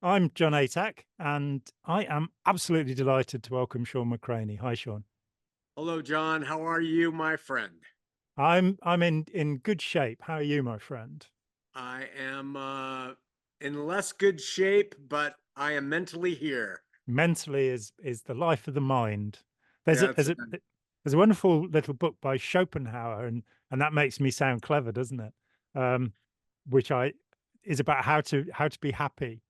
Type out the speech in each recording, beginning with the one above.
I'm John Atack, and I am absolutely delighted to welcome Shawn McCraney. Hi, Shawn. Hello, John. How are you, my friend? I'm in good shape. How are you, my friend? I am in less good shape, but I am mentally here. Mentally is the life of the mind. There's a That's there's a wonderful little book by Schopenhauer, and that makes me sound clever, doesn't it? Um, which I is about how to be happy.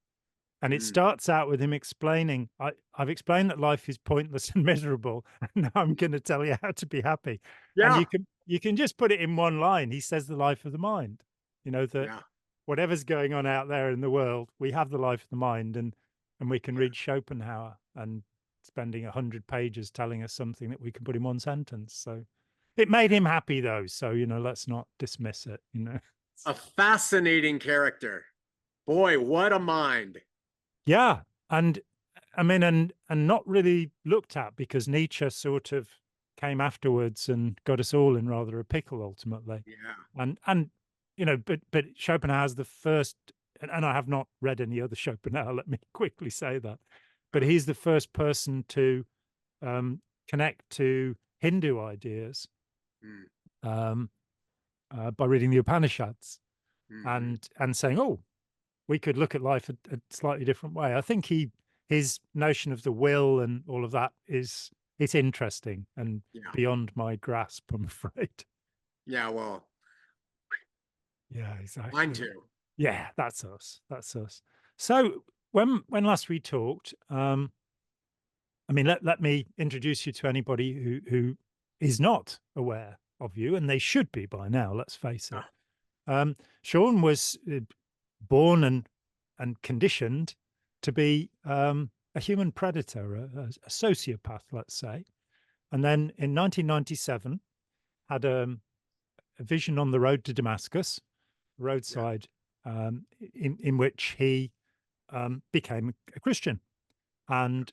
And it mm, starts out with him explaining, I've explained that life is pointless and miserable, and now I'm going to tell you how to be happy. And yeah, you can just put it in one line. He says the life of the mind, that yeah, whatever's going on out there in the world, we have the life of the mind, and we can yeah. read Schopenhauer and spending 100 pages telling us something that we can put in one sentence. So it made him happy though. So, let's not dismiss it. A fascinating character. Boy, what a mind. Yeah. And I mean, and not really looked at because Nietzsche sort of came afterwards and got us all in rather a pickle ultimately. Yeah. And but Schopenhauer's the first, and I have not read any other Schopenhauer, let me quickly say that, but he's the first person to connect to Hindu ideas Mm, um, by reading the Upanishads mhm. and saying, oh, we could look at life a slightly different way. I think his notion of the will and all of that it's interesting and Yeah. beyond my grasp, I'm afraid. Yeah, well, Yeah, mine exactly. too. Yeah, that's us. That's us. So when last we talked, I mean, let me introduce you to anybody who is not aware of you, and they should be by now. Let's face it. Ah, Shawn was born and conditioned to be a human predator, a sociopath, let's say. And then in 1997, had a vision on the road to Damascus, yeah. roadside, in which he became a Christian. And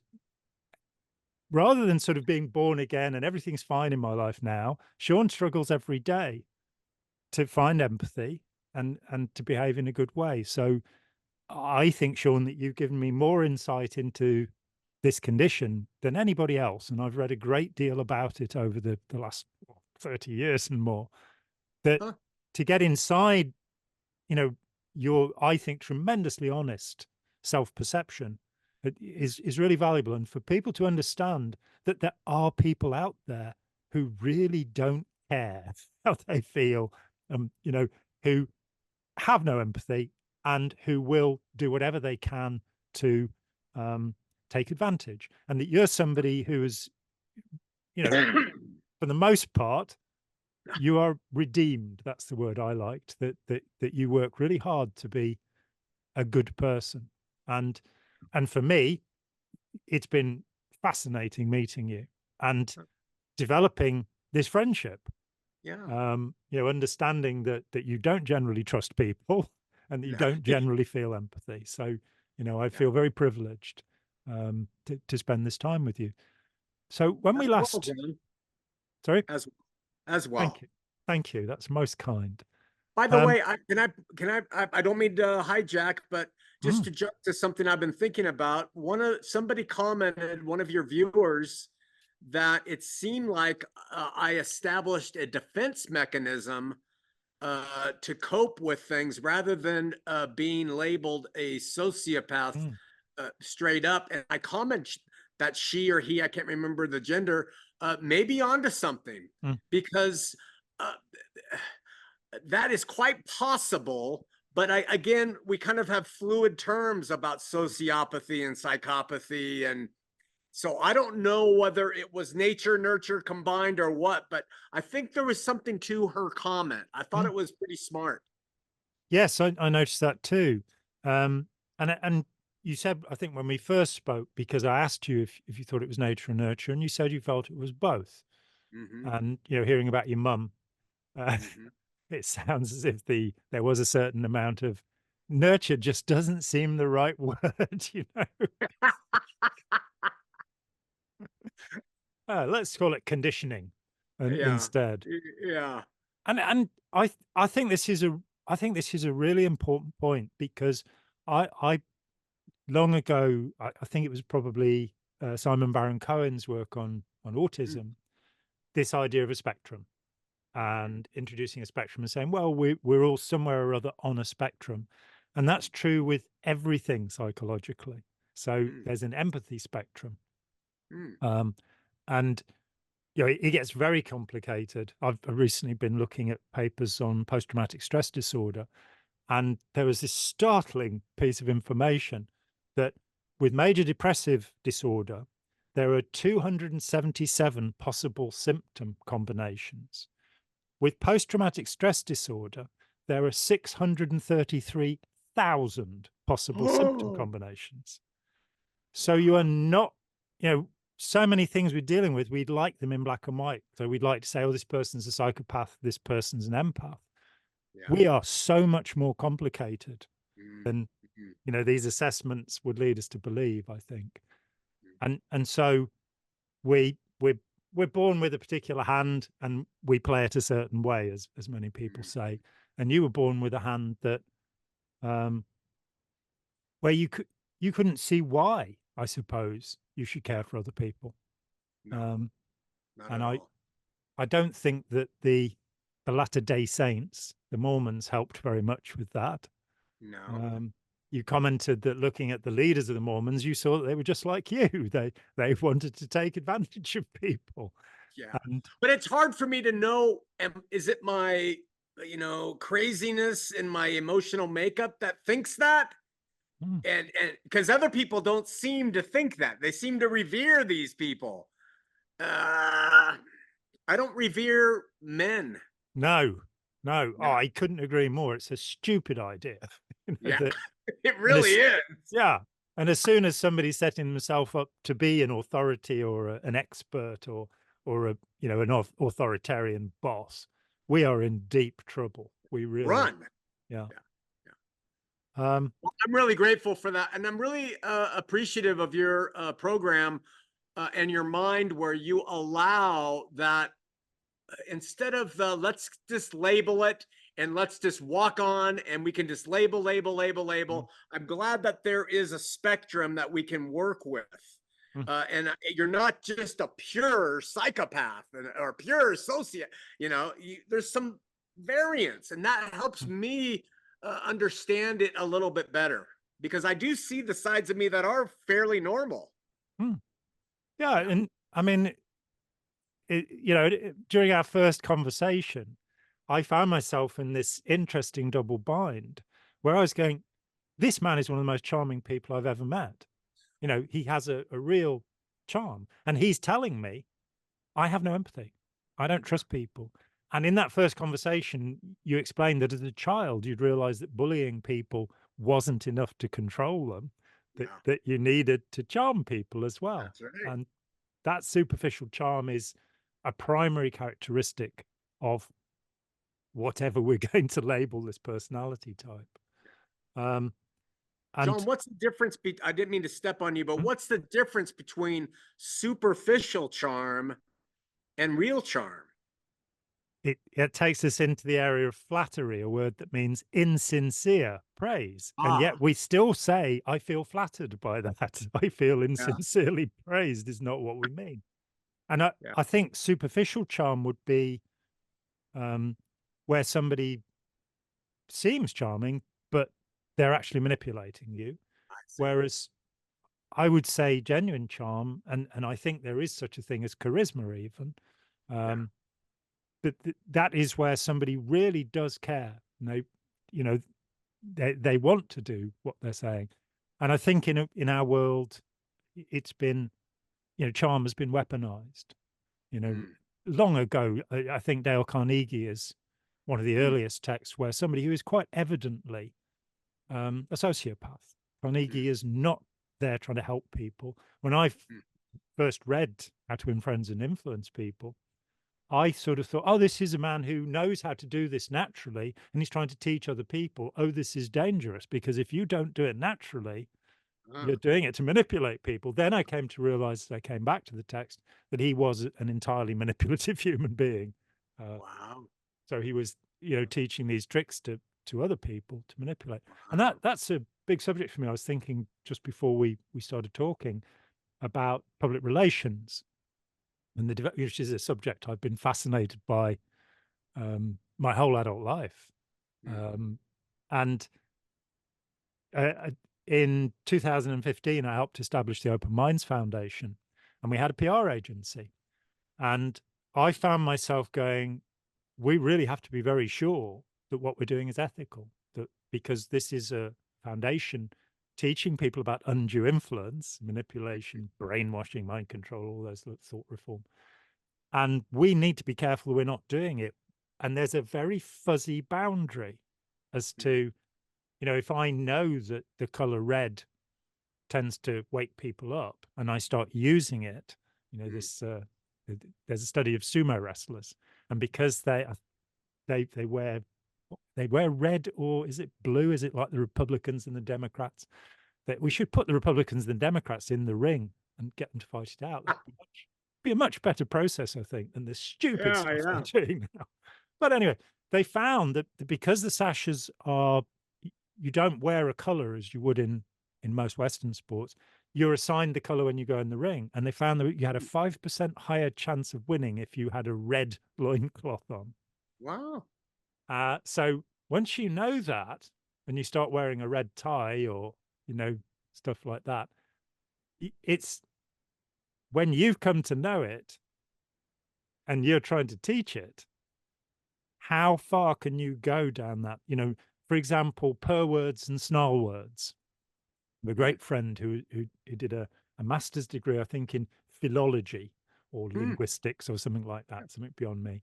rather than sort of being born again and everything's fine in my life now, Shawn struggles every day to find empathy and to behave in a good way. So I think, Shawn, that you've given me more insight into this condition than anybody else. And I've read a great deal about it over the last 30 years and more. That Huh? to get inside, you know, your, I think, tremendously honest self-perception is really valuable. And for people to understand that there are people out there who really don't care how they feel, who have no empathy and who will do whatever they can to um, take advantage. And that you're somebody who is, you know, for the most part, you are redeemed. That's the word I liked. That you work really hard to be a good person. And and for me, it's been fascinating meeting you and developing this friendship. Yeah. Understanding that you don't generally trust people and that you don't generally feel empathy. So, I Yeah. feel very privileged to spend this time with you. So when As we well, last, John. sorry, As as thank well. you, thank you. That's most kind. By the Um, way, I don't mean to hijack, but just mm, to jump to something I've been thinking about. Somebody commented, one of your viewers, that it seemed like I established a defense mechanism to cope with things rather than being labeled a sociopath mm, straight up. And I comment that she or he, I can't remember the gender, may be onto something mm. because uh, that is quite possible. But again, we kind of have fluid terms about sociopathy and psychopathy. And so I don't know whether it was nature, nurture combined or what, but I think there was something to her comment. I thought Mm. it was pretty smart. Yes, I noticed that too. And you said, I think when we first spoke, because I asked you if you thought it was nature or nurture, and you said you felt it was both. Mm-hmm, And hearing about your mum, uh, mm-hmm. it sounds as if there was a certain amount of nurture just doesn't seem the right word. Let's call it conditioning Yeah, instead. yeah, And I think this is a really important point because I long ago, I think it was probably Simon Baron Cohen's work on Mm, autism, this idea of a spectrum mm, and introducing a spectrum and saying, well, we're all somewhere or other on a spectrum. And that's true with everything psychologically. So mm, there's an empathy spectrum. mm, Um, and it gets very complicated. I've recently been looking at papers on post-traumatic stress disorder, and there was this startling piece of information that with major depressive disorder, there are 277 possible symptom combinations. With post-traumatic stress disorder, there are 633,000 possible symptom mm. combinations. So you are Wow. not, you know, so many things we're dealing with, we'd like them in black and white. So we'd like to say, oh, this person's a psychopath, this person's an empath. Yeah. We are so much more complicated Mm, than, mm, these assessments would lead us to believe, I think. mm, And so we we're we're born with a particular hand and we play it a certain way, as many people mm. say. And you were born with a hand that um where you couldn't see why, I suppose, you should Yeah. care for other people. No, Um not and at all. I don't think that the Latter-day Saints, the Mormons, helped very much with that. No. Um, you commented that looking at the leaders of the Mormons, you saw that they were just like you. They wanted to take advantage of people. Yeah. And But it's hard for me to know, is it my, craziness and my emotional makeup that thinks that? mm, And because other people don't seem to think that. They seem to revere these people. Uh I don't revere men. no, no, oh, No. I couldn't agree more. It's a stupid idea. Yeah, That it and really is. yeah, and as soon as somebody's setting themselves up to be an authority or an expert or a an authoritarian boss, we are in deep trouble. We really, Run. yeah. Yeah. Yeah. Um, Well, I'm really grateful for that. And I'm really appreciative of your program and your mind where you allow that instead of the let's just label it and let's just walk on and we can just label, label, label, mm, label. I'm glad that there is a spectrum that we can work with. mm, And you're not just a pure psychopath or pure sociopath. There's some variance, and that helps mm, me understand it a little bit better because I do see the sides of me that are fairly normal. mm. Yeah, Yeah. and I mean, during our first conversation, I found myself in this interesting double bind where I was going, this man is one of the most charming people I've ever met. He has a real charm. And he's telling me, I have no empathy. I don't Yeah. trust people. And in that first conversation, you explained that as a child, you'd realized that bullying people wasn't enough to control them, Yeah. that you needed to charm people as well. That's right. And that superficial charm is a primary characteristic of whatever we're going to label this personality type. Um, John, and what's the difference? I didn't mean to step on you, but mm, what's the difference between superficial charm and real charm? it takes us into the area of flattery, a word that means insincere praise. And Ah, yet we still say, I feel flattered by that. I feel yeah, insincerely praised is not what we mean. And yeah. I think superficial charm would be um, where somebody seems charming, but they're actually manipulating you. I see. Whereas I would say genuine charm, and I think there is such a thing as charisma even, Yeah. um, but that is where somebody really does care. And you know, they want to do what they're saying. And I think in our world, it's been, charm has been weaponized. You know, Mm, long ago, I think Dale Carnegie is one of the mm, earliest texts where somebody who is quite evidently a sociopath. mm, Carnegie is not there trying to help people. When I mm, first read How to Win Friends and Influence People, I sort of thought, oh, this is a man who knows how to do this naturally, and he's trying to teach other people, oh, this is dangerous because if you don't do it naturally, uh, you're doing it to manipulate people. Then I came to realize, as I came back to the text, that he was an entirely manipulative human being. Uh, wow. so he was, teaching these tricks to to other people to manipulate. And Wow. that's a big subject for me. I was thinking just before we started talking about public relations and which is a subject I've been fascinated by my whole adult life. Mm. Um, and in 2015, I helped establish the Open Minds Foundation, and we had a PR agency. And I found myself going, we really have to be very sure that what we're doing is ethical, that because this is a foundation teaching people about undue influence, manipulation, brainwashing, mind control, all those thought reform. And we need to be careful we're not doing it. And there's a very fuzzy boundary as to, if I know that the color red tends to wake people up and I start using it, this there's a study of sumo wrestlers, and because they wear red, or is it blue? Is it like the Republicans and the Democrats? That we should put the Republicans and the Democrats in the ring and get them to fight it out. That'd be a much better process, I think, than the stupid Yeah, stuff yeah. they're doing now. But anyway, they found that because the sashes are, you don't wear a color as you would in most Western sports. You're assigned the color when you go in the ring, and they found that you had a 5% higher chance of winning if you had a red loincloth on. Wow. So once you know that, and you start wearing a red tie or stuff like that, it's when you've come to know it and you're trying to teach it, how far can you go down that? For example, purr words and snarl words. A great friend who did a master's degree, I think, in philology or Mm. linguistics or something like that, something beyond me,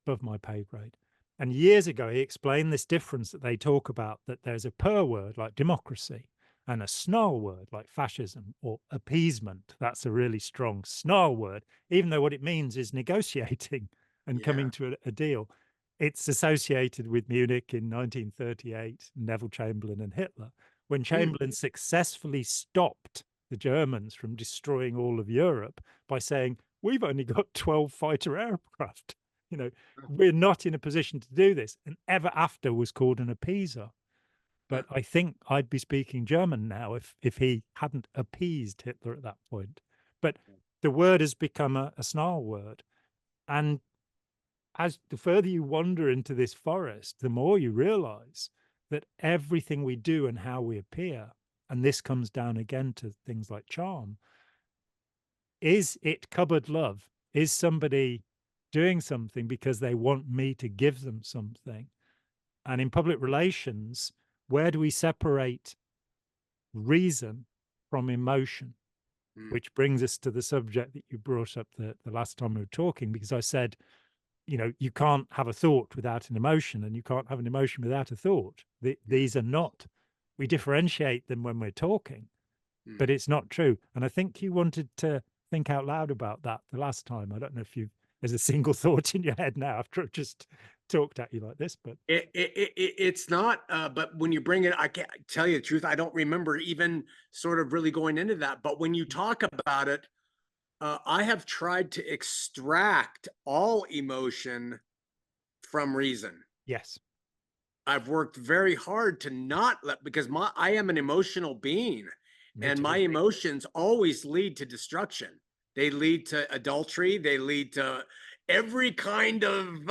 above my pay grade. And years ago, he explained this difference that they talk about, that there's a purr word like democracy and a snarl word like fascism or appeasement. That's a really strong snarl word, even though what it means is negotiating and Yeah. coming to a deal. It's associated with Munich in 1938, Neville Chamberlain and Hitler, when Mm. Chamberlain successfully stopped the Germans from destroying all of Europe by saying, we've only got 12 fighter aircraft. We're not in a position to do this. And ever after was called an appeaser. But I think I'd be speaking German now if he hadn't appeased Hitler at that point. But the word has become a snarl word. And as the further you wander into this forest, the more you realize that everything we do and how we appear, and this comes down again to things like charm, is it cupboard love? Is somebody doing something because they want me to give them something? And in public relations, where do we separate reason from emotion? Mm. Which brings us to the subject that you brought up the last time we were talking, because I said, you can't have a thought without an emotion, and you can't have an emotion without a thought. These are not, we differentiate them when we're talking, Mm. but it's not true. And I think you wanted to think out loud about that the last time. I don't know if there's a single thought in your head now after I've just talked at you like this, but It's not, but when you bring it, I can't tell you the truth. I don't remember even sort of really going into that. But when you talk about it, I have tried to extract all emotion from reason. yes, I've worked very hard to not let, because I am an emotional being, me and my too. emotions always lead to destruction. They lead to adultery. They lead to every kind of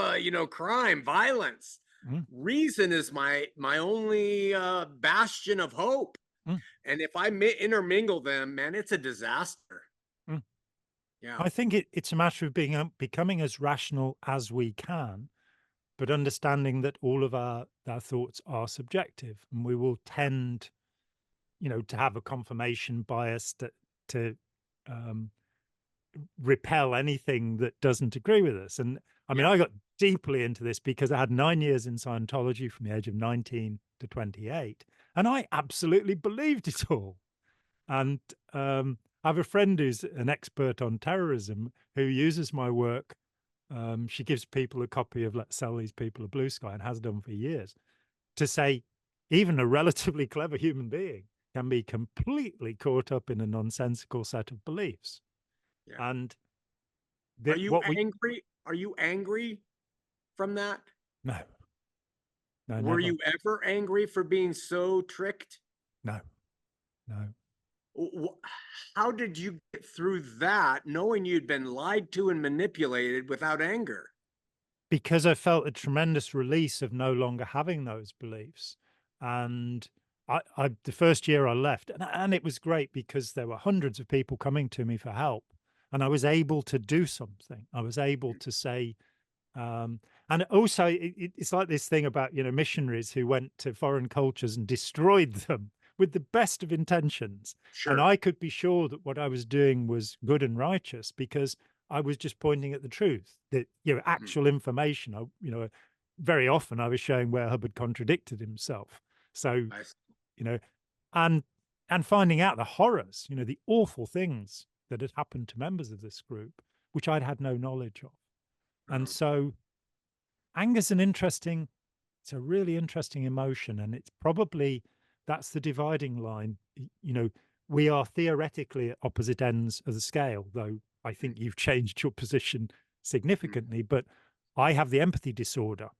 crime, violence. Mm, Reason is my only bastion of hope, mm, and if I intermingle them, man, it's a disaster. mm. Yeah. I think it's a matter of becoming as rational as we can, but understanding that all of our thoughts are subjective, and we will tend, to have a confirmation bias to um, repel anything that doesn't agree with us. And I mean, Yeah. I got deeply into this because I had 9 years in Scientology from the age of 19 to 28, and I absolutely believed it all. And I have a friend who's an expert on terrorism who uses my work. She gives people a copy of Let's Sell These People a Blue Sky, and has done for years, to say even a relatively clever human being can be completely caught up in a nonsensical set of beliefs. Yeah. And Are that you what we angry? Are you angry from that? no, No, Were never. you ever angry for being so tricked? No, no. How did you get through that knowing you'd been lied to and manipulated without anger? Because I felt a tremendous release of no longer having those beliefs. And the first year I left, and it was great because there were hundreds of people coming to me for help, and I was able to do something. I was able to say, um, and also it's like this thing about, you know, missionaries who went to foreign cultures and destroyed them with the best of intentions. And Sure. I could be sure that what I was doing was good and righteous because I was just pointing at the truth, that, you know, Mm, actual information. You know, very often I was showing where Hubbard contradicted himself. So, I see. you know, and finding out the horrors, you know, the awful things that had happened to members of this group, which I'd had no knowledge of. And Oh, so anger's an interesting, it's a really interesting emotion, and it's probably, that's the dividing line. You know, we are theoretically at opposite ends of the scale, though I mm, think you've changed your position mm, significantly. But I have the empathy disorder,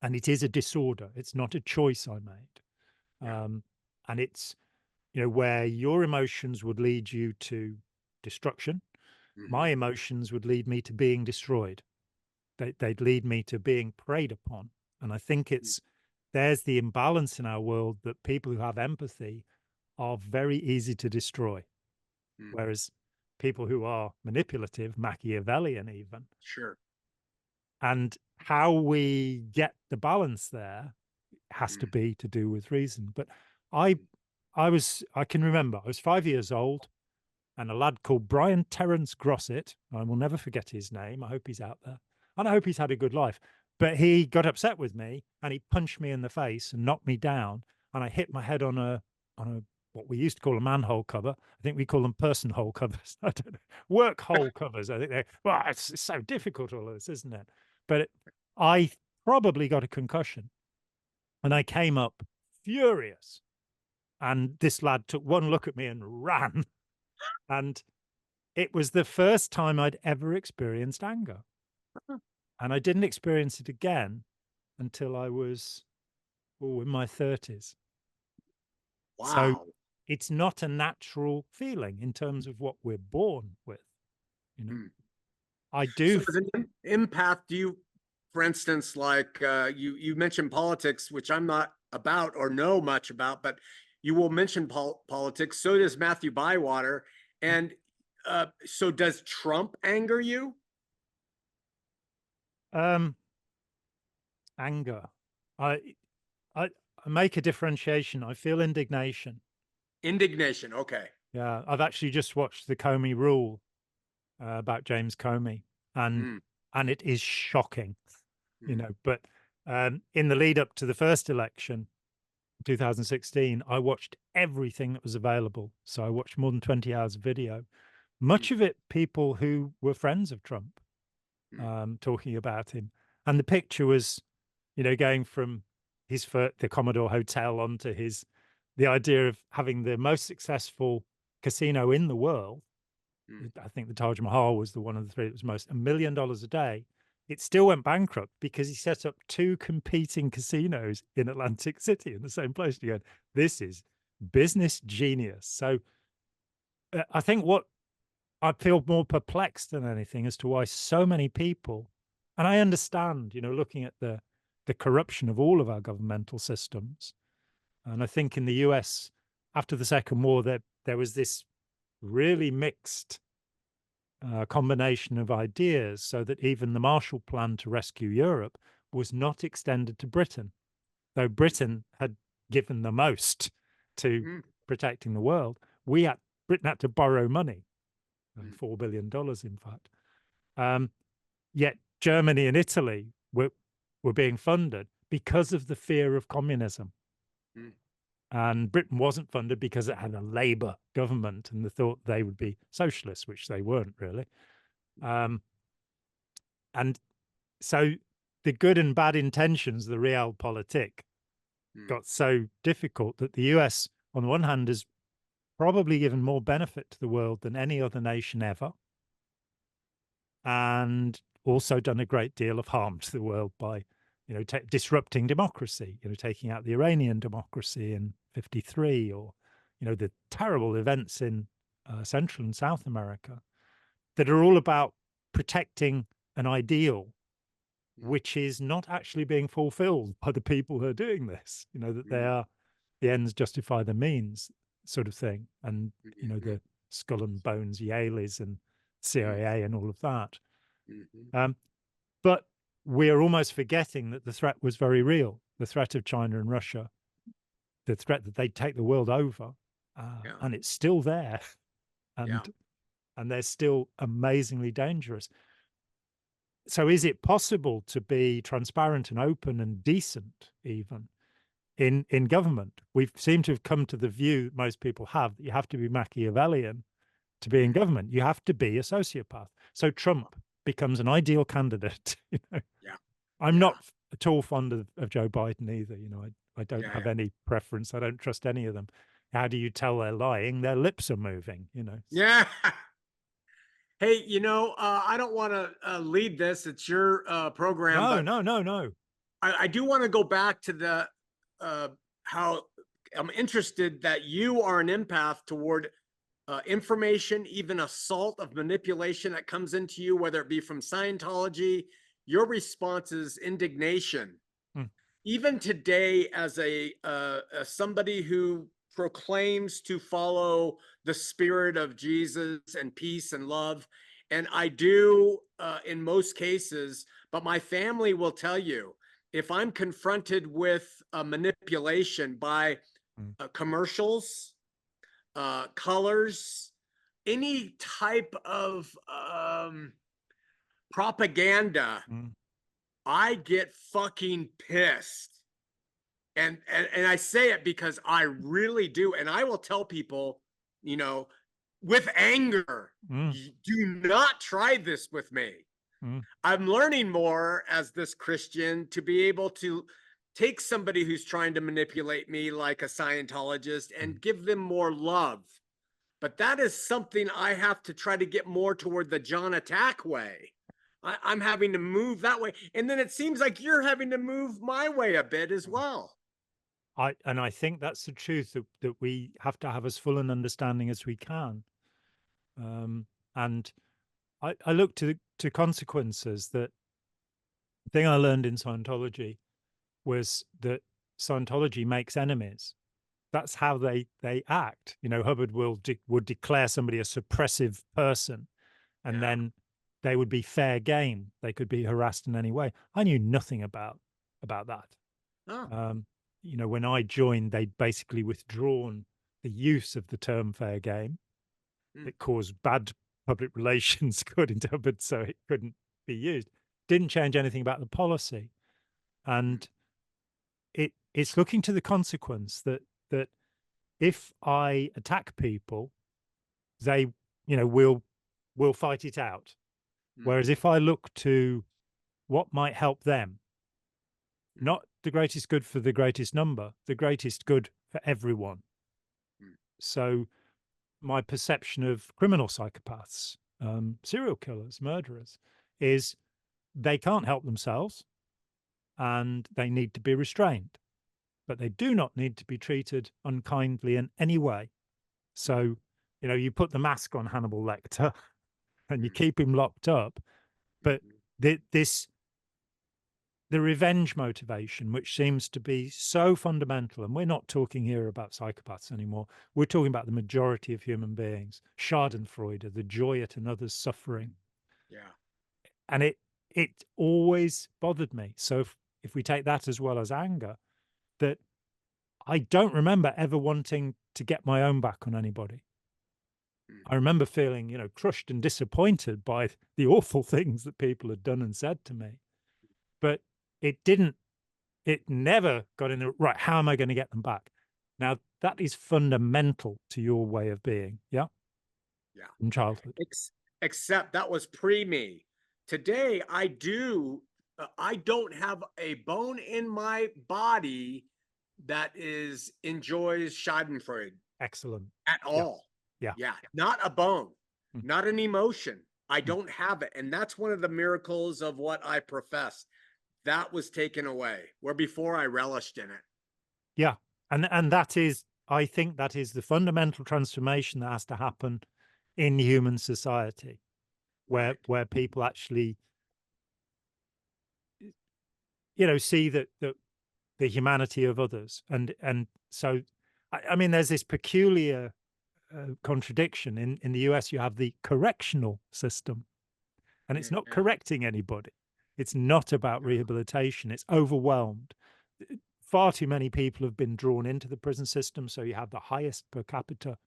and it is a disorder. It's not a choice I made. yeah. And it's, you know, where your emotions would lead you to destruction, my Mhm, emotions would lead me to being destroyed. They'd lead me to being preyed upon. And I think mm, it's, there's the imbalance in our world that people who have empathy are very easy to destroy, mm. whereas people who are manipulative, Machiavellian even, Sure. and how we get the balance there has to Mm, be to do with reason. But I I can remember I was 5 years old, and a lad called Brian Terence Grosset. I will never forget his name. I hope he's out there. And I hope he's had a good life. But he got upset with me and he punched me in the face and knocked me down. And I hit my head on a, what we used to call a manhole cover. I think we call them person hole covers. I don't know. Work hole covers. I think they, well, it's so difficult, all of this, isn't it? But I probably got a concussion and I came up furious. And this lad took one look at me and ran. And it was the first time I'd ever experienced anger, and I didn't experience it again until I was, oh, in my 30s. So wow. it's not a natural feeling in terms of what we're born with, you know. Mm. I do So f as an empath, do you, for instance, like you mentioned politics, which I'm not about or know much about, but you will mention politics. So does Matthew Bywater. And so does Trump anger you? um, anger. I I I make a differentiation. I feel indignation. Indignation. Okay. Yeah, I've actually just watched the Comey Rule, about James Comey, and Mm, it is shocking, you mm, know. But in the lead up to the first election, 2016, I watched everything that was available. So I watched more than 20 hours of video, mm, much of it people who were friends of Trump, mm, talking about him. And the picture was, you know, going from the Commodore Hotel onto the idea of having the most successful casino in the world. mm, I think the Taj Mahal was the one of the three that was most, $1 million a day. It still went bankrupt because he set up two competing casinos in Atlantic City in the same place. You go, this is business genius. So I think what I feel more perplexed than anything as to why so many people, and I understand, you know, looking at the corruption of all of our governmental systems. And I think in the US after the Second War, there was this really mixed combination of ideas, so that even the Marshall Plan to rescue Europe was not extended to Britain, though Britain had given the most to mm, protecting the world. Britain had to borrow money, mm, $4 billion, in fact. Um, Yet Germany and Italy were being funded because of the fear of communism. mm. And Britain wasn't funded because it had a Labour government and they thought they would be socialists, which they weren't really. Um, and so the good and bad intentions of the realpolitik Mm, got so difficult that the US, on the one hand, has probably given more benefit to the world than any other nation ever, and also done a great deal of harm to the world by you know, disrupting democracy, you know, taking out the Iranian democracy in '53, or, you know, the terrible events in Central and South America that are all about protecting an ideal which is not actually being fulfilled by the people who are doing this, you know, that they are the ends justify the means sort of thing. And, you know, the skull and bones Yaleys and CIA and all of that. But we're almost forgetting that the threat was very real. The threat of China and Russia, the threat that they'd take the world over, and it's still there. And they're still amazingly dangerous. So is it possible to be transparent and open and decent even in government? We seem to have come to the view most people have that you have to be Machiavellian to be in government. You have to be a sociopath. So Trump becomes an ideal candidate. You know? I'm not at all fond of Joe Biden either. You know, I don't have any preference. I don't trust any of them. How do you tell they're lying? Their lips are moving, you know. Yeah. Hey, you know, I don't want to lead this. It's your program. No, but no. I do want to go back to the how I'm interested that you are an empath toward information, even assault of manipulation that comes into you, whether it be from Scientology. Your response is indignation. Even today, as a somebody who proclaims to follow the spirit of Jesus and peace and love, and I do in most cases, but my family will tell you, if I'm confronted with manipulation by commercials, colors, any type of propaganda, I get fucking pissed. And I say it because I really do. And I will tell people, you know, with anger, do not try this with me. I'm learning more as this Christian to be able to take somebody who's trying to manipulate me like a Scientologist and give them more love. But that is something I have to try to get more toward the John Attack way. I'm having to move that way. And then it seems like you're having to move my way a bit as well. I think that's the truth that we have to have as full an understanding as we can. And I look to consequences. That the thing I learned in Scientology was that Scientology makes enemies. That's how they act. You know, Hubbard would declare somebody a suppressive person, and then they would be fair game. They could be harassed in any way. I knew nothing about that. You know, when I joined, they'd basically withdrawn the use of the term fair game. It caused bad public relations, according to Hubbard, so it couldn't be used. Didn't change anything about the policy. And it's looking to the consequence that if I attack people, they, you know, will fight it out. Whereas if I look to what might help them, not the greatest good for the greatest number, the greatest good for everyone. So my perception of criminal psychopaths, serial killers, murderers, is they can't help themselves and they need to be restrained, but they do not need to be treated unkindly in any way. So, you know, you put the mask on Hannibal Lecter and you keep him locked up, but the revenge motivation, which seems to be so fundamental, and we're not talking here about psychopaths anymore. We're talking about the majority of human beings. Schadenfreude, the joy at another's suffering. And it always bothered me. So if we take that as well as anger, that I don't remember ever wanting to get my own back on anybody. I remember feeling, you know, crushed and disappointed by the awful things that people had done and said to me. But it never got in the right. How am I going to get them back? Now, that is fundamental to your way of being. Yeah. From childhood. Except that was pre-me. Today, I don't have a bone in my body that enjoys Schadenfreude. Excellent. At all. Yeah. Not a bone, not an emotion. I don't have it. And that's one of the miracles of what I profess. that was taken away, where before I relished in it. Yeah. And that is, I think that is the fundamental transformation that has to happen in human society, Right. where people actually, see that the humanity of others. And so, I mean, there's this peculiar contradiction. In the US, you have the correctional system, and it's not Yeah. correcting anybody. It's not about Yeah. rehabilitation. It's overwhelmed. Far too many people have been drawn into the prison system. So you have the highest per capita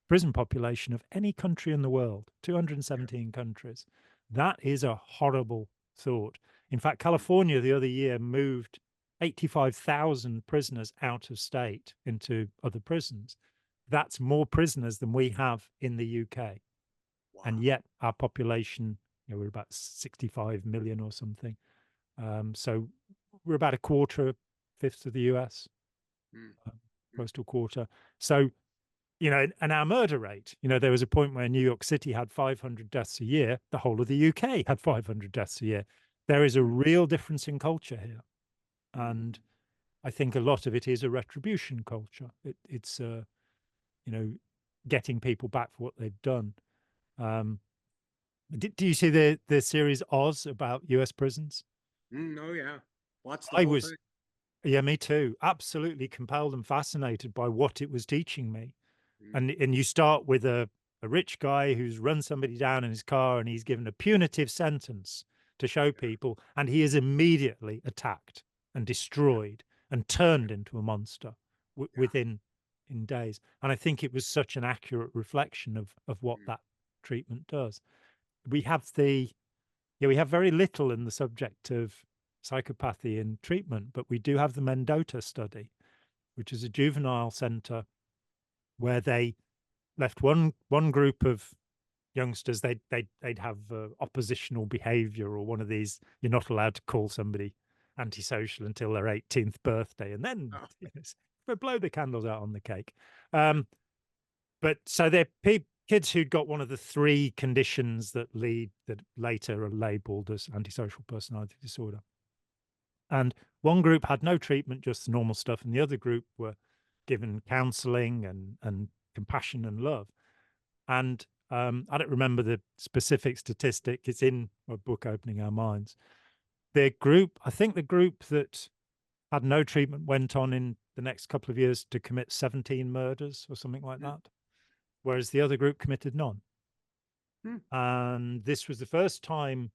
prison population of any country in the world, Yeah. 217 countries. That is a horrible thought. In fact, Mm. California the other year moved 85,000 prisoners out of state into other prisons. That's more prisoners than we have in the UK. And Wow. yet our population, we're about 65 million or something. So we're about a quarter, fifth of the US, Mm. um, Mm. close to a quarter. So, and our murder rate, there was a point where New York City had 500 deaths a year. The whole of the UK had 500 deaths a year. There is a Mm. real difference in culture here. Mm. And I think a lot of it is a retribution culture. It's, you know, getting people back for what they've done. Um, do you see the series Oz about US prisons? Mm. Oh yeah. Watch the I whole was, thing. yeah, me too. Absolutely compelled and fascinated by what it was teaching me. Mm. And you start with a rich guy who's run somebody down in his car, and he's given a punitive sentence to show Yeah. people, and he is immediately attacked and Yeah. destroyed and Yeah. turned into a monster Yeah. within in days. And I think it was such an accurate reflection of what Mm. that treatment does. We have the Yeah, we have very little in the subject of psychopathy in treatment, but we do have the Mendota Study, which is a juvenile center where they left one group of youngsters. They'd have oppositional behavior, or one of these. You're not allowed to call somebody antisocial until their 18th birthday, and then Oh. but blow the candles out on the cake. Um, but so they're kids who'd got one of the three conditions that later are labeled as antisocial personality disorder. And one group had no treatment, just the normal stuff, and the other group were given counseling and compassion and love. And I don't remember the specific statistic. It's in my book, Opening Our Minds. I think the group that had no treatment went on in the next couple of years to commit 17 murders or something like Mm. that, whereas the other group committed none. Mm. And this was the first time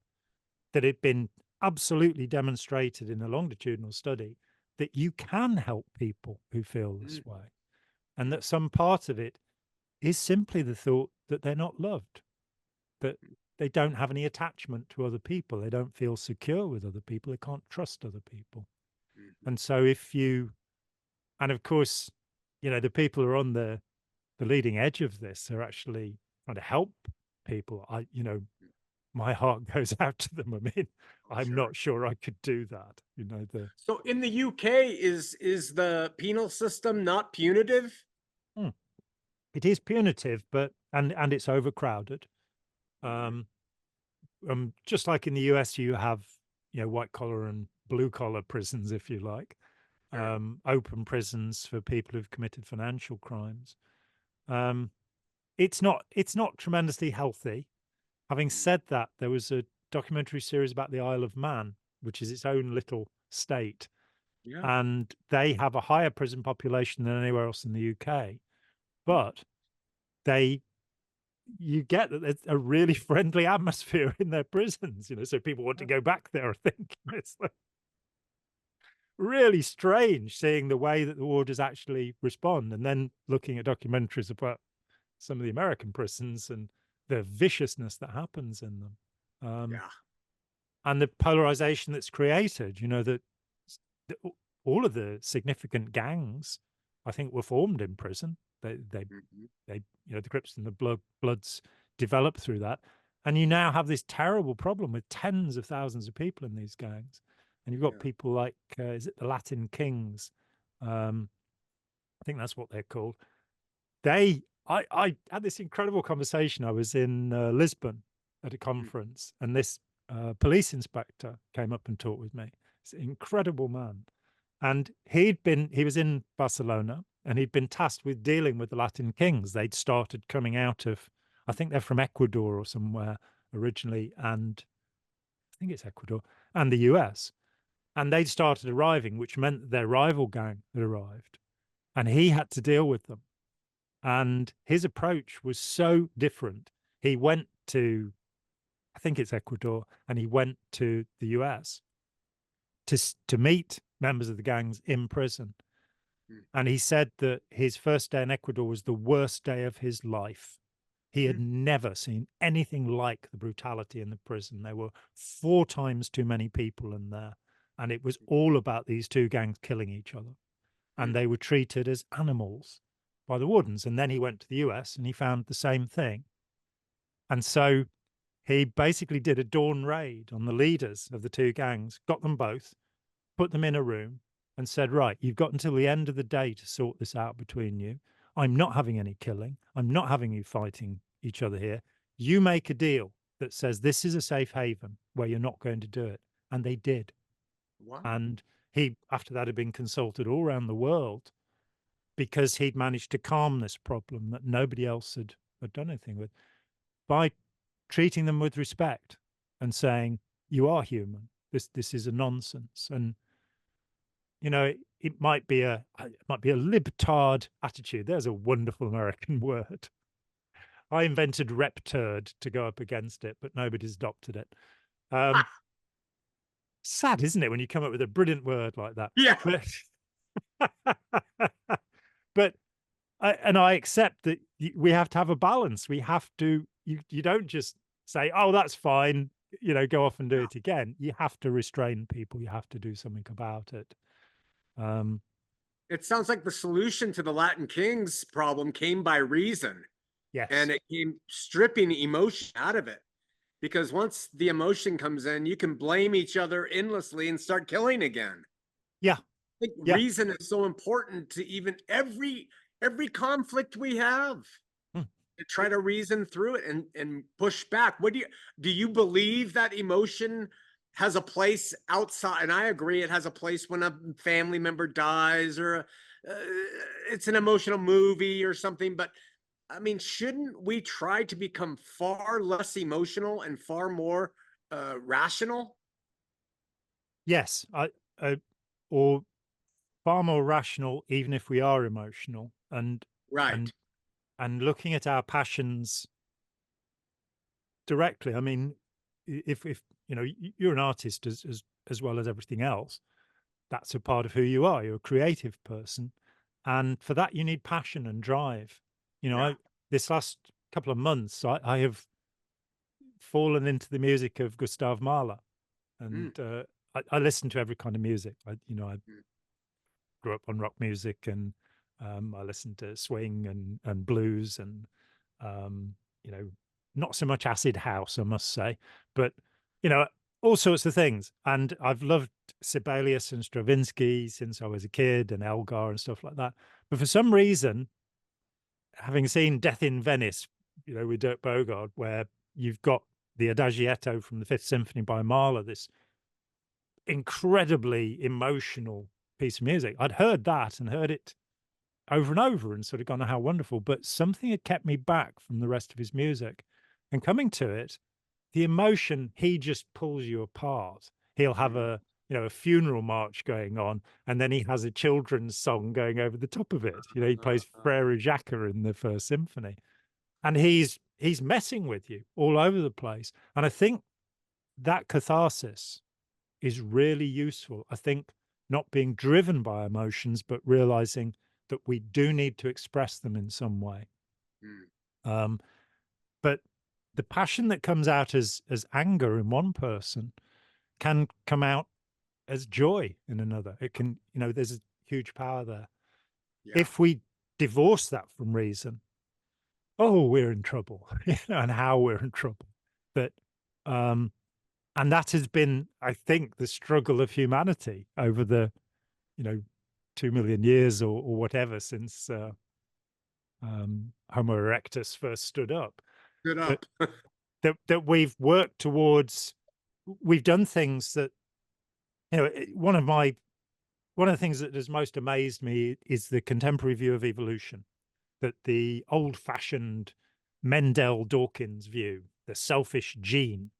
that it'd been absolutely demonstrated in a longitudinal study that you can help people who feel Mm. this way, and Mm. that some part of it is simply the thought that they're not loved, that they don't have any attachment to other people, they don't feel secure with other people, they can't trust other people. Mm. And so and of course, the people who are on the leading edge of this are actually trying to help people. My heart goes out to them. I mean, Oh, I'm sure. not sure I could do that. So in the UK, is the penal system not punitive? Hmm. It is punitive, but and it's overcrowded. Mm. Um, just like in the US, you have white collar and blue collar prisons, if you like, Sure. open prisons for people who've committed financial crimes. Um, it's not tremendously healthy. Having Mm. said that, there was a documentary series about the Isle of Man, which is its own little state, Yeah. and they have a higher prison population than anywhere else in the UK. Mm. But they you get that there's a really friendly atmosphere in their prisons, so people want to Yeah. go back there, I think. It's like really strange seeing the way that the warders actually respond, and then looking at documentaries about some of the American prisons and the viciousness that happens in them. Um, Yeah. and the polarization that's created, that all of the significant gangs, I think, were formed in prison. Mhm. They the Crips and the Bloods developed through that, and you now have this terrible problem with tens of thousands of people in these gangs, and you've got Yeah. people like is it the Latin Kings? Um, I think that's what they're called. I had this incredible conversation. I was in Lisbon at a Mm. conference, and this police inspector came up and talked with me. incredible man. And he was in Barcelona and he'd been tasked with dealing with the Latin kings. They'd started coming out of, I think they're from Ecuador or somewhere originally, and I think it's Ecuador and the US. And they'd started arriving, which meant that their rival gang had arrived. And he had to deal with them. And his approach was so different. He went to, I think it's Ecuador, and he went to the US to meet members of the gangs in prison. Mm. And he said that his first day in Ecuador was the worst day of his life. He had never seen anything like the brutality in the prison. There were 4 times too many people in there. And it was all about these two gangs killing each other. And they were treated as animals by the wardens. And then he went to the US and he found the same thing. And so he basically did a dawn raid on the leaders of the two gangs, got them both, put them in a room, and said, right, you've got until the end of the day to sort this out between you. I'm not having any killing. I'm not having you fighting each other here. You make a deal that says this is a safe haven where you're not going to do it. And they did. Wow. And he, after that, had been consulted all around the world because he'd managed to calm this problem that nobody else had done anything with by treating them with respect and saying, you are human. This is a nonsense. And it might be a libtard attitude. There's a wonderful American word. I invented repturd to go up against it, but nobody's adopted it. Sad, isn't it, when you come up with a brilliant word like that? Yeah. But I accept that we have to have a balance. We have to. You don't just say, "Oh, that's fine," go off and do it again. You have to restrain people. You have to do something about it. It sounds like the solution to the Latin Kings problem came by reason. Yes. And it came stripping emotion out of it. Because once the emotion comes in, you can blame each other endlessly and start killing again. Yeah. I think reason is so important to even every conflict we have. To try to reason through it and push back. Do you believe that emotion has a place outside? And I agree, it has a place when a family member dies or it's an emotional movie or something. But I mean, shouldn't we try to become far less emotional and far more rational? Yes, or far more rational, even if we are emotional, and Right. and looking at our passions directly. I mean, if you're an artist as well as everything else, that's a part of who you are. You're a creative person, and for that you need passion and drive. Yeah. This last couple of months, I have fallen into the music of Gustav Mahler, and I listen to every kind of music. I grew up on rock music, and I listened to swing and blues, and you know, not so much acid house, I must say, but you know, all sorts of things. And I've loved Sibelius and Stravinsky since I was a kid, and Elgar and stuff like that. But for some reason, having seen Death in Venice, with Dirk Bogarde, where you've got the Adagietto from the Fifth Symphony by Mahler, this incredibly emotional piece of music. I'd heard that and heard it over and over and sort of gone, oh, how wonderful. But something had kept me back from the rest of his music. And coming to it, the emotion, he just pulls you apart. He'll have a funeral march going on, and then he has a children's song going over the top of it. He plays Frere Jacques in the First Symphony. And he's messing with you all over the place. And I think that catharsis is really useful. I think not being driven by emotions, but realizing that we do need to express them in some way. But the passion that comes out as anger in one person can come out as joy in another. It can, there's a huge power there. Yeah. If we divorce that from reason, oh, we're in trouble, and how we're in trouble. But and that has been, I think, the struggle of humanity over the 2 million years or whatever since Homo erectus first stood up. Stood up. That we've worked towards. We've done things that one of the things that has most amazed me is the contemporary view of evolution, that the old-fashioned Mendel-Dawkins view, the selfish gene,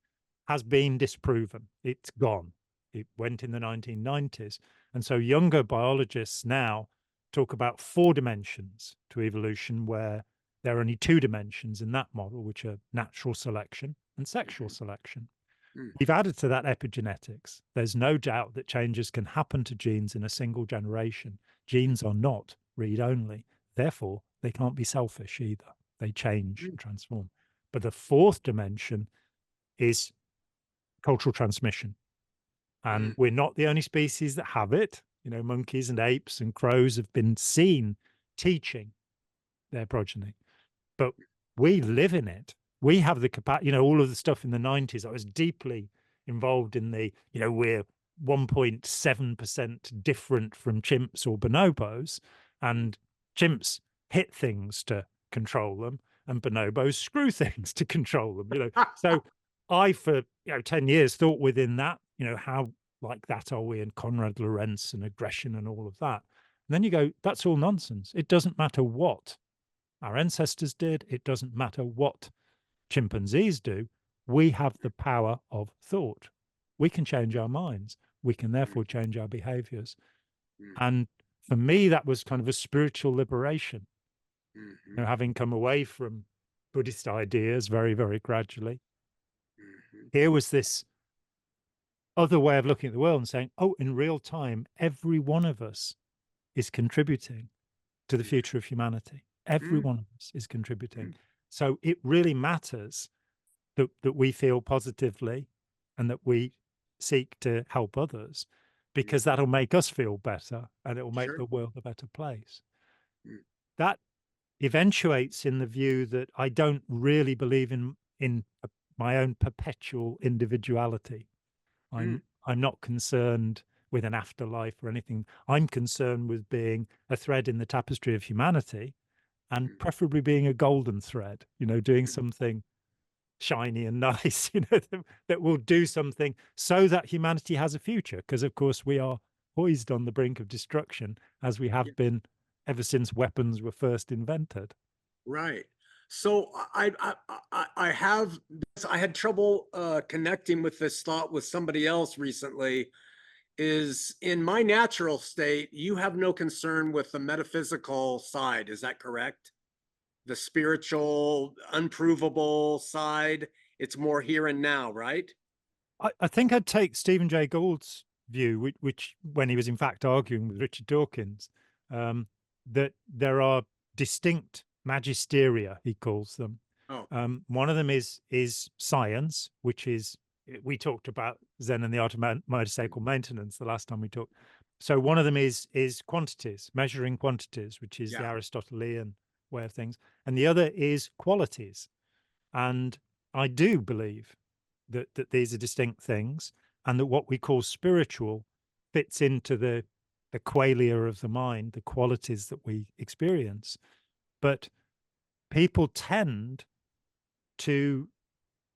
has been disproven. It's gone. It went in the 1990s. And so younger biologists now talk about 4 dimensions to evolution, where there are only 2 dimensions in that model, which are natural selection and sexual selection. We've added to that epigenetics. There's no doubt that changes can happen to genes in a single generation. Genes are not read-only. Therefore, they can't be selfish either. They change and transform. But the 4th dimension is cultural transmission. And we're not the only species that have it. Monkeys and apes and crows have been seen teaching their progeny. But we live in it. We have the capacity, all of the stuff in the 90s. I was deeply involved in we're 1.7% different from chimps or bonobos, and chimps hit things to control them, and bonobos screw things to control them. So I, for 10 years, thought within that, how like that are we, and Konrad Lorenz and aggression and all of that. And then you go, that's all nonsense. It doesn't matter what our ancestors did. It doesn't matter what chimpanzees do. We have the power of thought. We can change our minds. We can therefore change our behaviors. And for me, that was kind of a spiritual liberation, having come away from Buddhist ideas very, very gradually. Here was this other way of looking at the world and saying, oh, in real time, every one of us is contributing to the future of humanity. Every one of us is contributing. So it really matters that we feel positively and that we seek to help others, because that'll make us feel better and it will make the world a better place. That eventuates in the view that I don't really believe in my own perpetual individuality. I'm not concerned with an afterlife or anything. I'm concerned with being a thread in the tapestry of humanity, and preferably being a golden thread, doing something shiny and nice, that will do something so that humanity has a future. Because, of course, we are poised on the brink of destruction, as we have been ever since weapons were first invented. Right. So I had trouble connecting with this thought with somebody else recently. Is in my natural state, you have no concern with the metaphysical side. Is that correct? The spiritual, unprovable side. It's more here and now, right? I think I'd take Stephen Jay Gould's view, which when he was in fact arguing with Richard Dawkins, that there are distinct magisteria, he calls them. Oh. One of them is science, which is, we talked about Zen and the art of motorcycle maintenance the last time we talked. So one of them is quantities, measuring quantities, which is the Aristotelian way of things. And the other is qualities. And I do believe that these are distinct things, and that what we call spiritual fits into the qualia of the mind, the qualities that we experience. But people tend to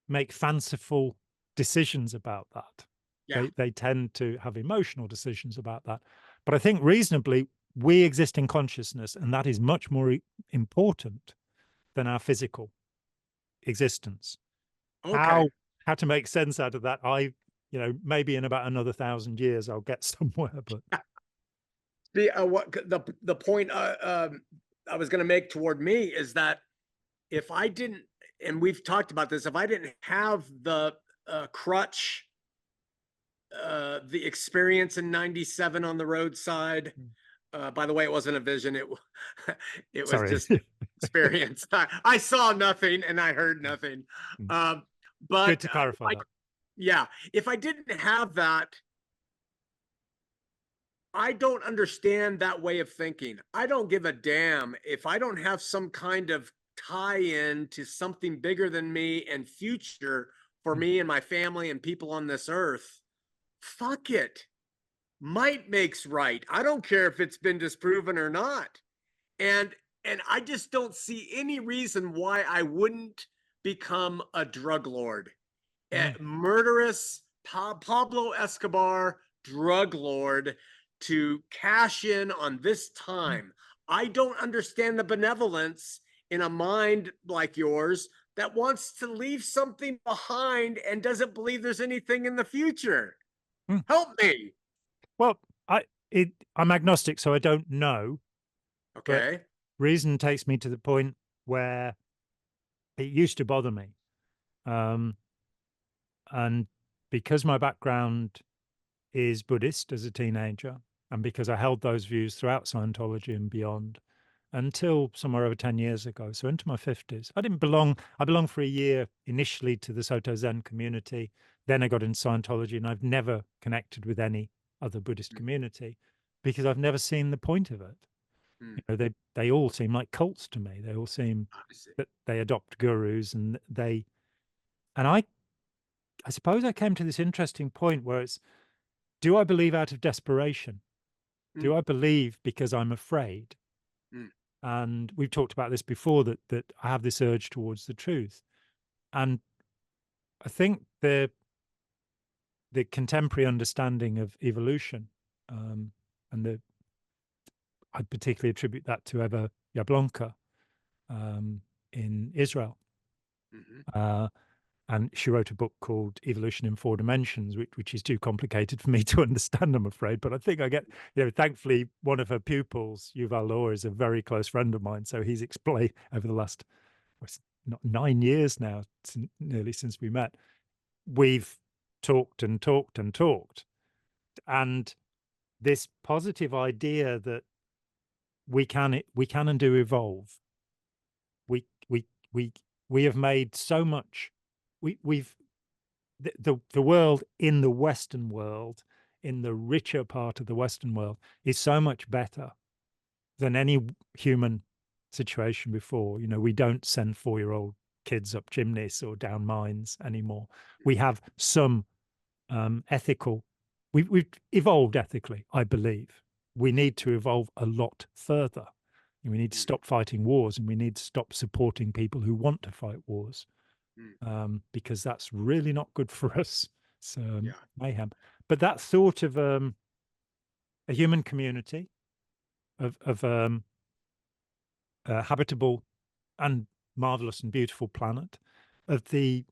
make fanciful decisions about that. They tend to have emotional decisions about that. But I think reasonably, we exist in consciousness, and that is much more important than our physical existence. Okay. How to make sense out of that, maybe in about another 1,000 years I'll get somewhere. But the point I was going to make toward me is that if I didn't, and we've talked about this, if I didn't have the crutch, the experience in '97 on the roadside. By the way, it wasn't a vision. It was just experience. I saw nothing and I heard nothing. But good to clarify that. Yeah, if I didn't have that, I don't understand that way of thinking. I don't give a damn if I don't have some kind of tie-in to something bigger than me and future for me and my family and people on this earth. Fuck it. Might makes right. I don't care if it's been disproven or not. And I just don't see any reason why I wouldn't become a drug lord. Murderous Pablo Escobar drug lord to cash in on this time. I don't understand the benevolence in a mind like yours that wants to leave something behind and doesn't believe there's anything in the future. Mm. Help me. Well, I'm agnostic, so I don't know. But Okay. reason takes me to the point where it used to bother me. Um, and because my background is Buddhist as a teenager, and because I held those views throughout Scientology and beyond until somewhere over 10 years ago, so into my 50s, I belonged for a year initially to the Soto Zen community. Then I got into Scientology, and I've never connected with any other Buddhist community because I've never seen the point of it. Mm. You know, they all seem like cults to me. They all seem that they adopt gurus, and I suppose I came to this interesting point where it's, do I believe out of desperation? Mm. Do I believe because I'm afraid? Mm. And we've talked about this before, that I have this urge towards the truth. And I think the contemporary understanding of evolution, and I particularly attribute that to Eva Jablonka, in Israel. Mhm. Uh, and she wrote a book called Evolution in Four Dimensions, which is too complicated for me to understand, I'm afraid. But I think I get, thankfully, one of her pupils, Yuval Noah, is a very close friend of mine. So he's explained over the last, not 9 years now, nearly since we met, we've talked and talked and talked. And this positive idea that we can and do evolve. We we we we have made so much. We've the world, in the Western world, in the richer part of the Western world, is so much better than any human situation before. You know, we don't send 4-year-old kids up chimneys or down mines anymore. We have some ethical. We've evolved ethically, I believe. We need to evolve a lot further. We need to Mm. stop fighting wars, and we need to stop supporting people who want to fight wars, Mm. because that's really not good for us. It's Yeah. mayhem. But that thought of a human community, of a habitable and marvelous and beautiful planet, of the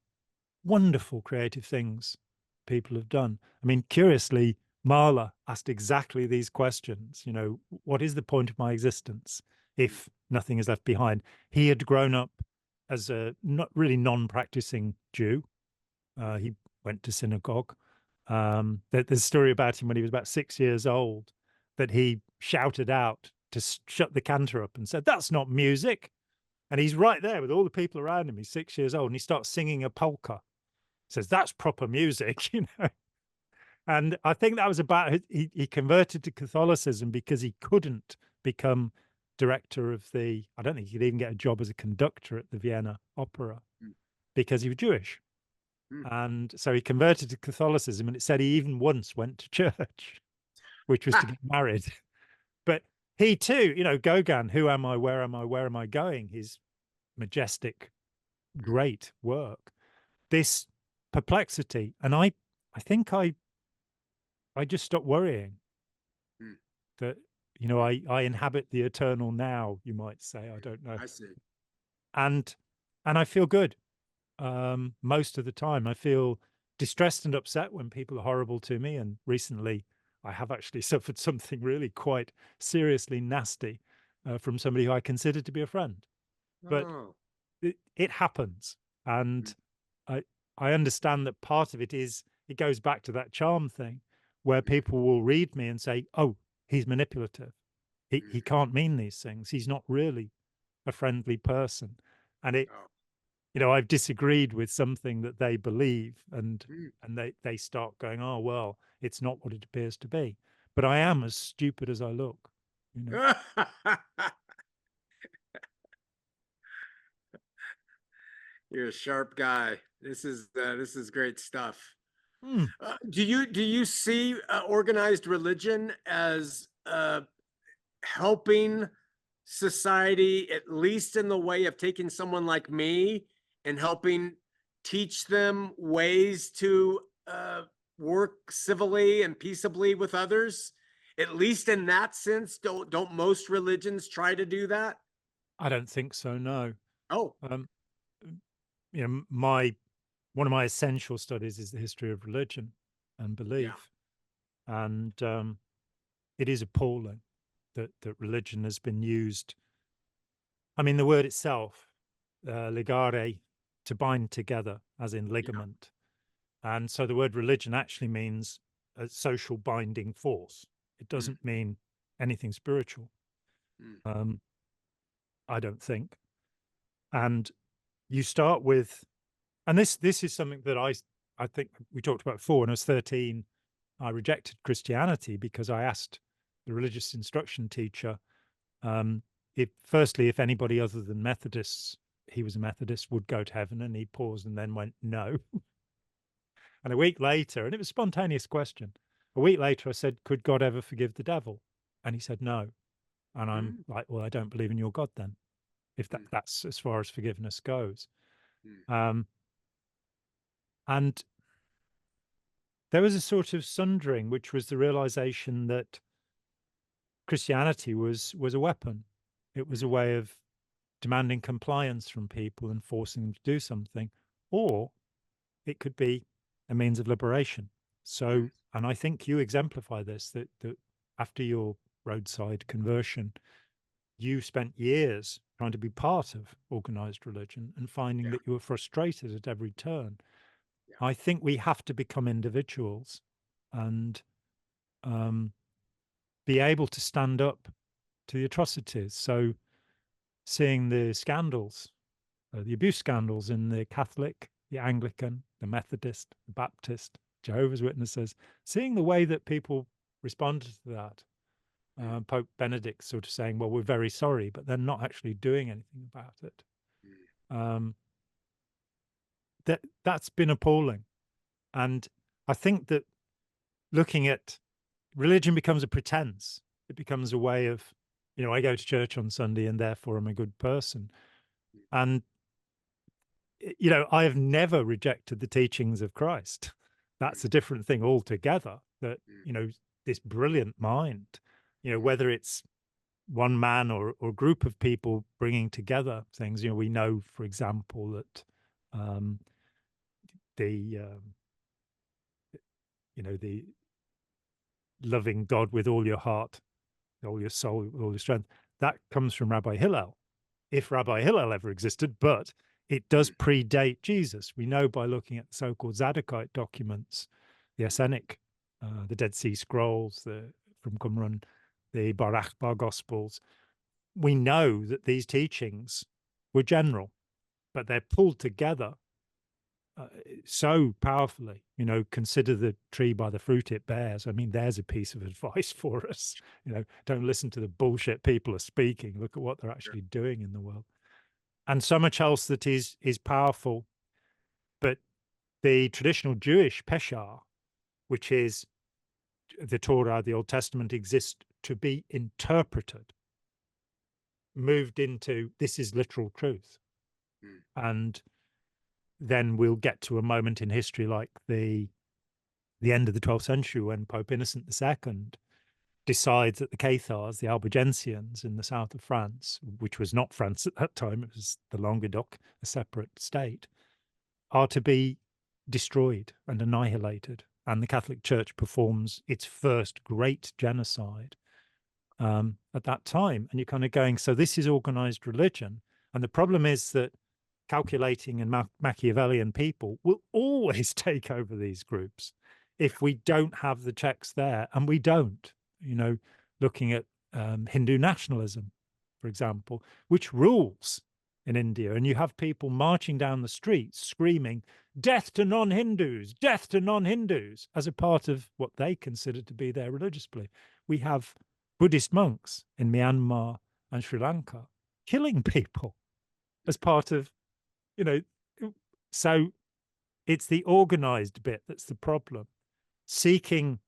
wonderful creative things people have done. I mean, curiously, Marla asked exactly these questions. You know, what is the point of my existence Mm. if nothing is left behind? He had grown up as a not really non-practicing Jew. He went to synagogue. There's a story about him when he was about 6 years old, that he shouted out to shut the cantor up and said, "That's not music." And he's right there with all the people around him. He's 6 years old, and he starts singing a polka. Says, "That's proper music," you know. And I think that was about he converted to Catholicism because he couldn't become director of the. I don't think he could even get a job as a conductor at the Vienna Opera Mm. because he was Jewish. Mm. And so he converted to Catholicism, and it said he even once went to church, which was to Ha! get married. But he too, Gauguin, "Who am I? Where am I? Where am I going?" His majestic, great work. This perplexity, and I think I just stopped worrying Mm. that, I inhabit the eternal now, you might say. I don't know. I see. And I feel good. Most of the time, I feel distressed and upset when people are horrible to me. And recently, I have actually suffered something really quite seriously nasty from somebody who I consider to be a friend. But Oh. it happens, Mm. and I I understand that part of it goes back to that charm thing, where Mm. people will read me and say, "Oh, he's manipulative. He Mm. can't mean these things. He's not really a friendly person." And Oh. I've disagreed with something that they believe, and Mm. they start going, "Oh, well, it's not what it appears to be." But I am as stupid as I look, you know. You're a sharp guy. This is great stuff. Hmm. Do you see organized religion as helping society, at least in the way of taking someone like me and helping teach them ways to work civilly and peaceably with others? At least in that sense, don't most religions try to do that? I don't think so, no. Oh, Um, my one of my essential studies is the history of religion and yeah. belief, and it is appalling that religion has been used. I mean, the word itself, ligare, to bind together, as in Yeah. ligament, and so the word religion actually means a social binding force. It Mm, doesn't mean anything spiritual. mm, Um, I don't think. And you start with, and this is something that I think we talked about before. When I was 13, I rejected Christianity because I asked the religious instruction teacher, um, if firstly, if anybody other than Methodists, he was a Methodist, would go to heaven, and he paused and then went no. And a week later, and it was a spontaneous question. A week later, I said, "Could God ever forgive the devil?" And he said no. And I'm mm, like, "Well, I don't believe in your God then, if mm, that's as far as forgiveness goes." mm, Um, and there was a sort of sundering, which was the realization that Christianity was a weapon. It was a mm, way of demanding compliance from people and forcing them to do something, or it could be a means of liberation. mm, So, and I think you exemplify this, that after your roadside conversion, you spent years trying to be part of organized religion and finding yeah, that you were frustrated at every turn. yeah, I think we have to become individuals and um, be able to stand up to the atrocities. So, seeing the scandals, the abuse scandals in the Catholic, the Anglican, the Methodist, the Baptist, Jehovah's Witnesses, seeing the way that people responded to that. mm, Pope Benedict sort of saying, "Well, we're very sorry," but they're not actually doing anything about it. mm, Um, that's been appalling, and I think that looking at religion becomes a pretense. It becomes a way of, I go to church on Sunday and therefore I'm a good person. mm, And I have never rejected the teachings of Christ. mm, That's a different thing altogether. That, mm, this brilliant mind, mm, whether it's one man or group of people bringing together things. We know, for example, that um, the the loving God with all your heart, all your soul, with all your strength, that comes from Rabbi Hillel, if Rabbi Hillel ever existed, but it does mm, predate Jesus. We know by looking at the so-called Zadokite documents, the mm, Essenic, the Dead Sea Scrolls, from Qumran, the Bar Achbar Gospels. We know that these teachings were general, but they're pulled together so powerfully. Consider the tree by the fruit it bears. I mean, there's a piece of advice for us. Don't listen to the bullshit people are speaking. Look at what they're sure, actually doing in the world. And so much else that is powerful. But the traditional Jewish Peshar, which is the Torah, the Old Testament, exists to be interpreted, moved into this is literal truth. mm, And then we'll get to a moment in history like the end of the 12th century when Pope Innocent II decides that the Cathars, the Albigensians in the south of France, which was not France at that time, it was the Languedoc, a separate state, are to be destroyed and annihilated. And the Catholic Church performs its first great genocide at that time. And you're kind of going, so this is organized religion. And the problem is that calculating and Machiavellian people will always take over these groups yeah, if we don't have the checks there. And we don't, looking at Hindu nationalism, for example, which rules in India. And you have people marching down the streets screaming, "Death to non Hindus, death to non Hindus," as a part of what they consider to be their religious belief. We have Buddhist monks in Myanmar and Sri Lanka killing people as part of, you know, so it's the organized bit that's the problem. Seeking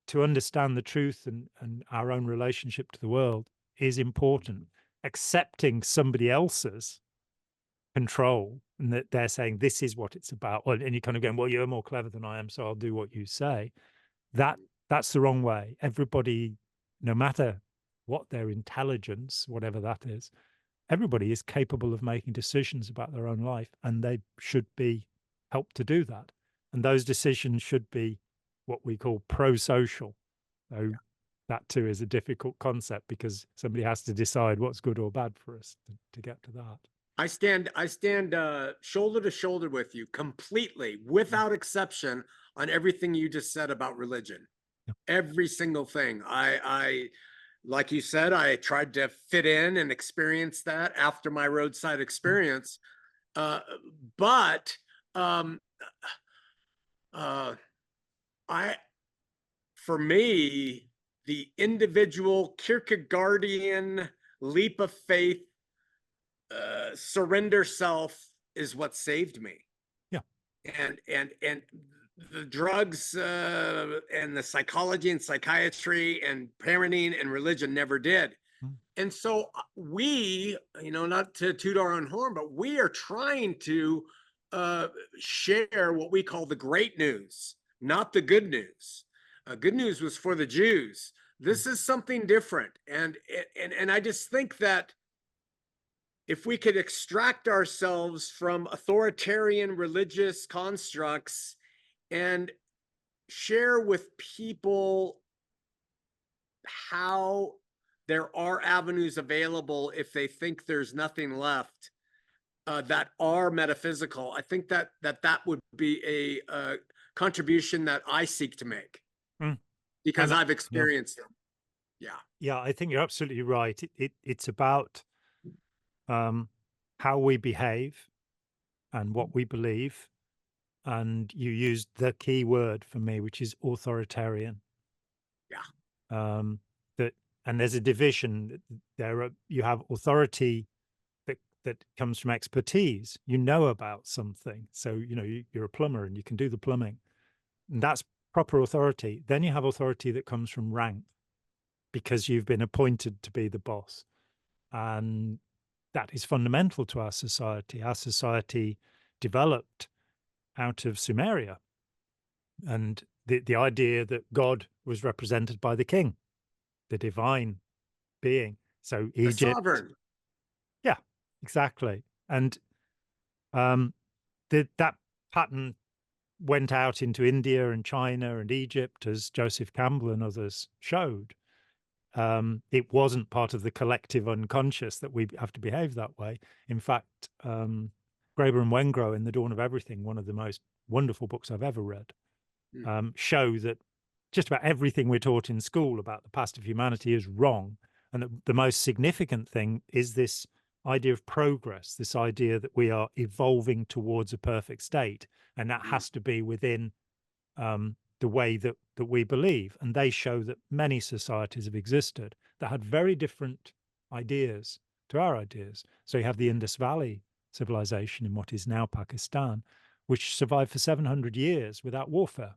to understand the truth and our own relationship to the world is important. Accepting somebody else's control and that they're saying this is what it's about, and you're kind of going, well, you're more clever than I am, so I'll do what you say. That's the wrong way. Everybody, no matter what their intelligence, whatever that is, everybody is capable of making decisions about their own life, and they should be helped to do that. And those decisions should be what we call pro-social. So that too is a difficult concept, because somebody has to decide what's good or bad for us to get to that. I stand shoulder to shoulder with you completely, without exception, on everything you just said about religion. Yeah. Every single thing. I like you said, I tried to fit in and experience that after my roadside experience. But for me, the individual Kierkegaardian leap of faith, surrender self is what saved me. Yeah. And the drugs and the psychology and psychiatry and parenting and religion never did. And so we, not to toot our own horn, but we are trying to share what we call the great news, not the good news. Good news was for the Jews. This is something different. And I just think that if we could extract ourselves from authoritarian religious constructs and share with people how there are avenues available if they think there's nothing left that are metaphysical, I think that would be a contribution that I seek to make because I've experienced them. Yeah. Yeah, I think you're absolutely right. It's about how we behave and what we believe. And you used the key word for me, which is authoritarian. Yeah. And there's a division. You have authority that comes from expertise. You know about something, so you're a plumber and you can do the plumbing, and that's proper authority. Then you have authority that comes from rank, because you've been appointed to be the boss, and that is fundamental to our society. Our society developed out of Sumeria, and the idea that God was represented by the king, the divine being. So Egypt, the sovereign. Yeah, exactly. And that pattern went out into India and China and Egypt, as Joseph Campbell and others showed. It wasn't part of the collective unconscious that we have to behave that way. In fact, Graeber and Wengrow in The Dawn of Everything, one of the most wonderful books I've ever read, show that just about everything we're taught in school about the past of humanity is wrong. And the most significant thing is this idea of progress, this idea that we are evolving towards a perfect state. And that has to be within the way that we believe. And they show that many societies have existed that had very different ideas to our ideas. So you have the Indus Valley civilization in what is now Pakistan, which survived for 700 years without warfare.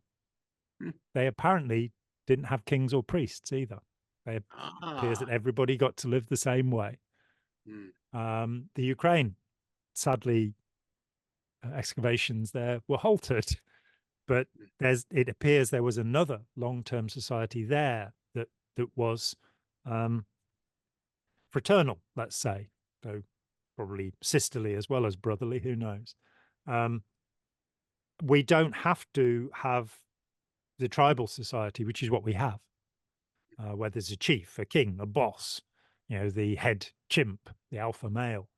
They apparently didn't have kings or priests either. It appears that everybody got to live the same way. The Ukraine, sadly, excavations there were halted, but it appears there was another long-term society there that was fraternal, let's say, so probably sisterly as well as brotherly, who knows. We don't have to have the tribal society, which is what we have, where there's a chief, a king, a boss, the head chimp, the alpha male.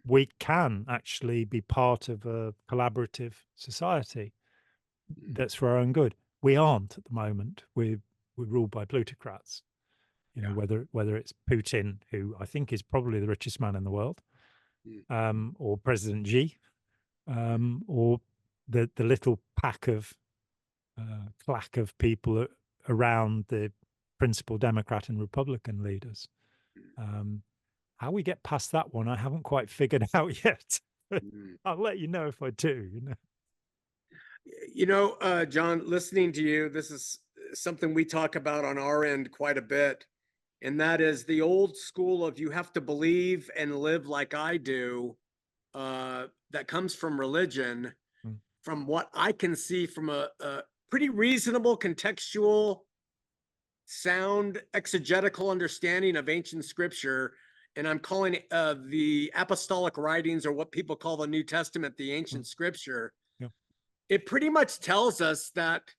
We can actually be part of a collaborative society that's for our own good. We aren't at the moment. We're ruled by plutocrats. Whether it's Putin, who I think is probably the richest man in the world, or President Xi, or the little pack of clack of people around the principal Democrat and Republican leaders. How we get past that one, I haven't quite figured out yet. I'll let you know if I do. John, listening to you, this is something we talk about on our end quite a bit. And that is the old school of you have to believe and live like I do that comes from religion, Mm. from what I can see from a pretty reasonable, contextual, sound, exegetical understanding of ancient scripture, and I'm calling it, the apostolic writings, or what people call the New Testament, the Mm. ancient scripture. Yeah. It pretty much tells us that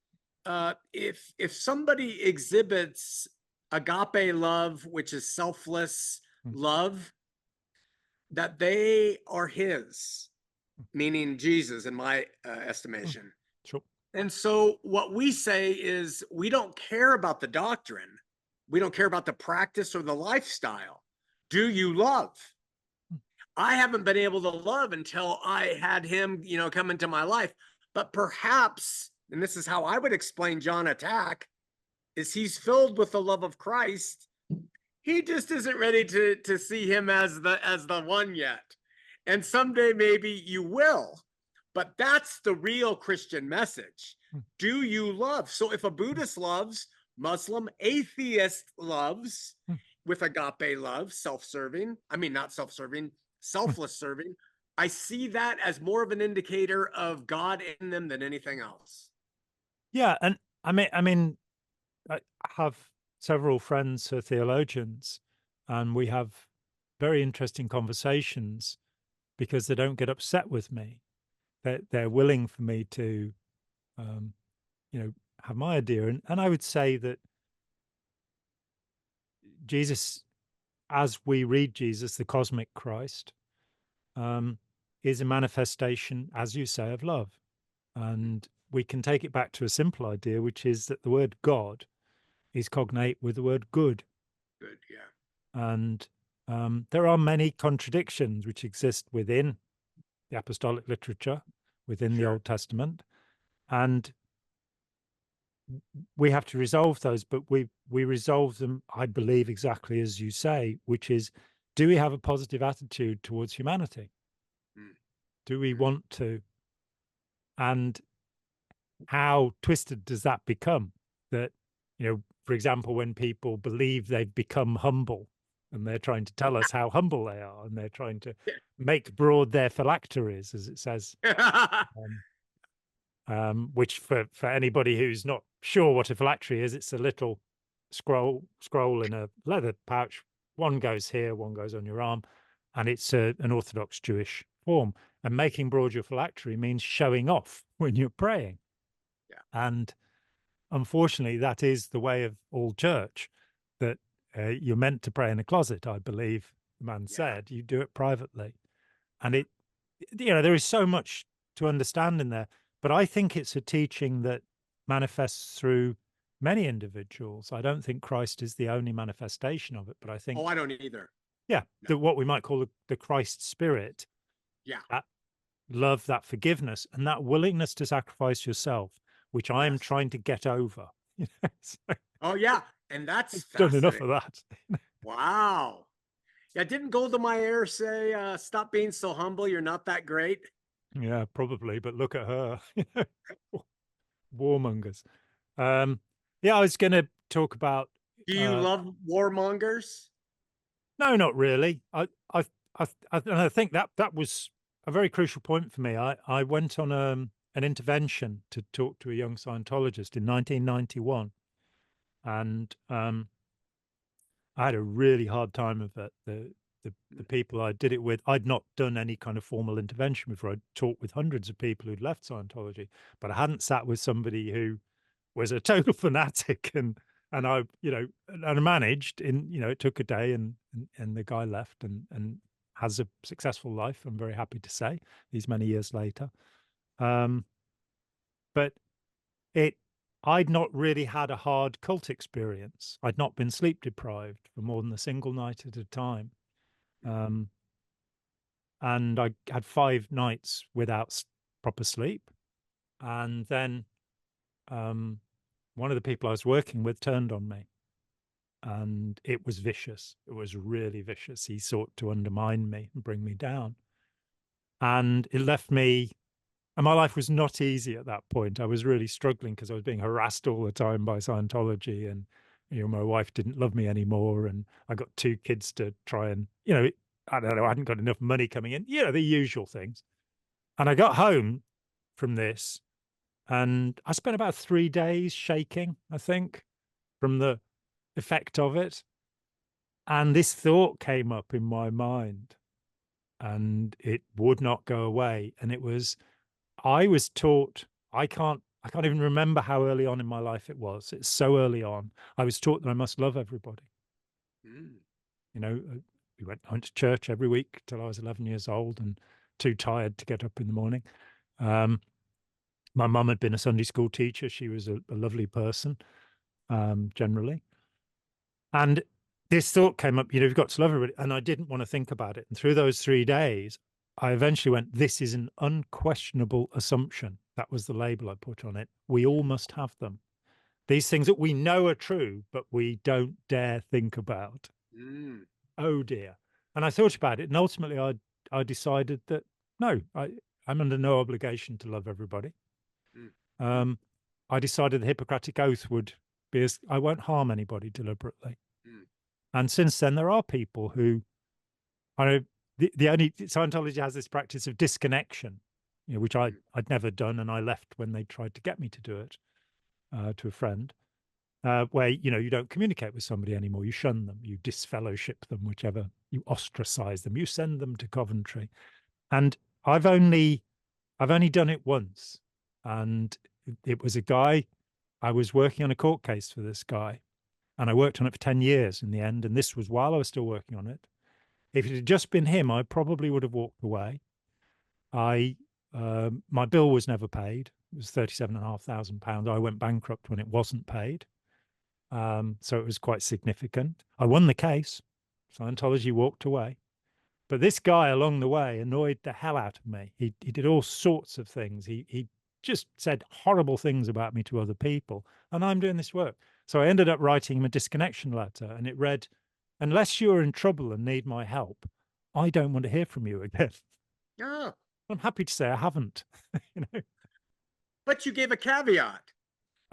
if somebody exhibits agape love, which is selfless Mm. love, that they are his, meaning Jesus, in my Mm. estimation. Sure. And so what we say is we don't care about the doctrine. We don't care about the practice or the lifestyle. Do you love? Mm. I haven't been able to love until I had him, come into my life. But perhaps, and this is how I would explain John Attack, is he's filled with the love of Christ. He just isn't ready to see him as the one yet. And someday maybe you will. But that's the real Christian message. Mm. Do you love? So if a Buddhist loves, Muslim, atheist loves, Mm. with agape love, self-serving, I mean, not self-serving, Mm. selfless serving, I see that as more of an indicator of God in them than anything else. Yeah, and I mean, I have several friends who are theologians, and we have very interesting conversations because they don't get upset with me. They're willing for me to, um, have my idea, and I would say that Jesus, as we read Jesus, the cosmic Christ, um, is a manifestation, as you say, of love. And we can take it back to a simple idea, which is that the word God is cognate with the word good. Good, yeah. And there are many contradictions which exist within the apostolic literature, within the Sure. Old Testament. And we have to resolve those, but we resolve them, I believe, exactly as you say, which is, do we have a positive attitude towards humanity? Mm. Do we Mm. want to? And how twisted does that become? That, for example, when people believe they've become humble and they're trying to tell us how humble they are, and they're trying to make broad their phylacteries, as it says, um, which for anybody who's not sure what a phylactery is, it's a little scroll in a leather pouch. One goes here, one goes on your arm, and it's an Orthodox Jewish form. And making broad your phylactery means showing off when you're praying. Yeah. And unfortunately, that is the way of all church, that you're meant to pray in a closet, I believe the man Yeah. said. You do it privately. And there is so much to understand in there. But I think it's a teaching that manifests through many individuals. I don't think Christ is the only manifestation of it, but I Oh, think, I don't either. yeah, No. what we might call the Christ spirit, Yeah. that love, that forgiveness, and that willingness to sacrifice yourself, which I am Yes. trying to get over. So Oh, yeah. And that's I've done enough fascinating. of that. Wow. Yeah. Didn't Golda Meir say, stop being so humble? You're not that great. Yeah, probably, but look at her. Warmongers. Um, yeah, I was going to talk about. Do you Uh, love warmongers? no, not really. And I think that was a very crucial point for me. I went on an intervention to talk to a young Scientologist in 1991, and I had a really hard time of it. The people I did it with, I'd not done any kind of formal intervention before. I'd talked with hundreds of people who'd left Scientology, but I hadn't sat with somebody who was a total fanatic. And I managed it took a day, and the guy left and has a successful life, I'm very happy to say, these many years later. Um, but it I'd not really had a hard cult experience. I'd not been sleep deprived for more than a single night at a time. Um, and I had 5 nights without proper sleep. And then um, one of the people I was working with turned on me, and it was vicious. It was really vicious. He sought to undermine me and bring me down. And it left me, and my life was not easy at that point. I was really struggling because I was being harassed all the time by Scientology, and my wife didn't love me anymore, and I got 2 kids to try and I don't know, I hadn't got enough money coming in, you know, the usual things. And I got home from this and I spent about 3 days shaking, I think, from the effect of it. And this thought came up in my mind and it would not go away. And it was, I was taught, I can't even remember how early on in my life it was. It's so early on. I was taught that I must love everybody. Mm. You know, I went to church every week till I was 11 years old and too tired to get up in the morning. Um, my mum had been a Sunday school teacher. She was a lovely person, generally. And this thought came up, you know, you've got to love everybody. And I didn't want to think about it. And through those 3 days, I eventually went, this is an unquestionable assumption. That was the label I put on it. We all must have them. These things that we know are true, but we don't dare think about. Mm. Oh dear. And I thought about it, and ultimately I decided that no, I'm under no obligation to love everybody. Mm. Mm. Um, I decided the Hippocratic Oath would be as I won't harm anybody deliberately. Mm. And since then, there are people who I know the only Scientology has this practice of disconnection, you know, which Mm. I'd never done, and I left when they tried to get me to do it to a friend. Where you know you don't communicate with somebody anymore, you shun them, you disfellowship them, whichever, you ostracize them, you send them to Coventry. And I've only I've only done it once, and it was a guy. I was working on a court case for this guy, and I worked on it for 10 years in the end. And this was while I was still working on it. If it had just been him, I probably would have walked away. I My bill was never paid. It was £37,500. I went bankrupt when it wasn't paid. So it was quite significant. I won the case. Scientology walked away. But this guy along the way annoyed the hell out of me. He did all sorts of things. He just said horrible things about me to other people. And I'm doing this work. So I ended up writing him a disconnection letter. And it read, unless you're in trouble and need my help, I don't want to hear from you again. Oh, I'm happy to say I haven't. You know, but you gave a caveat.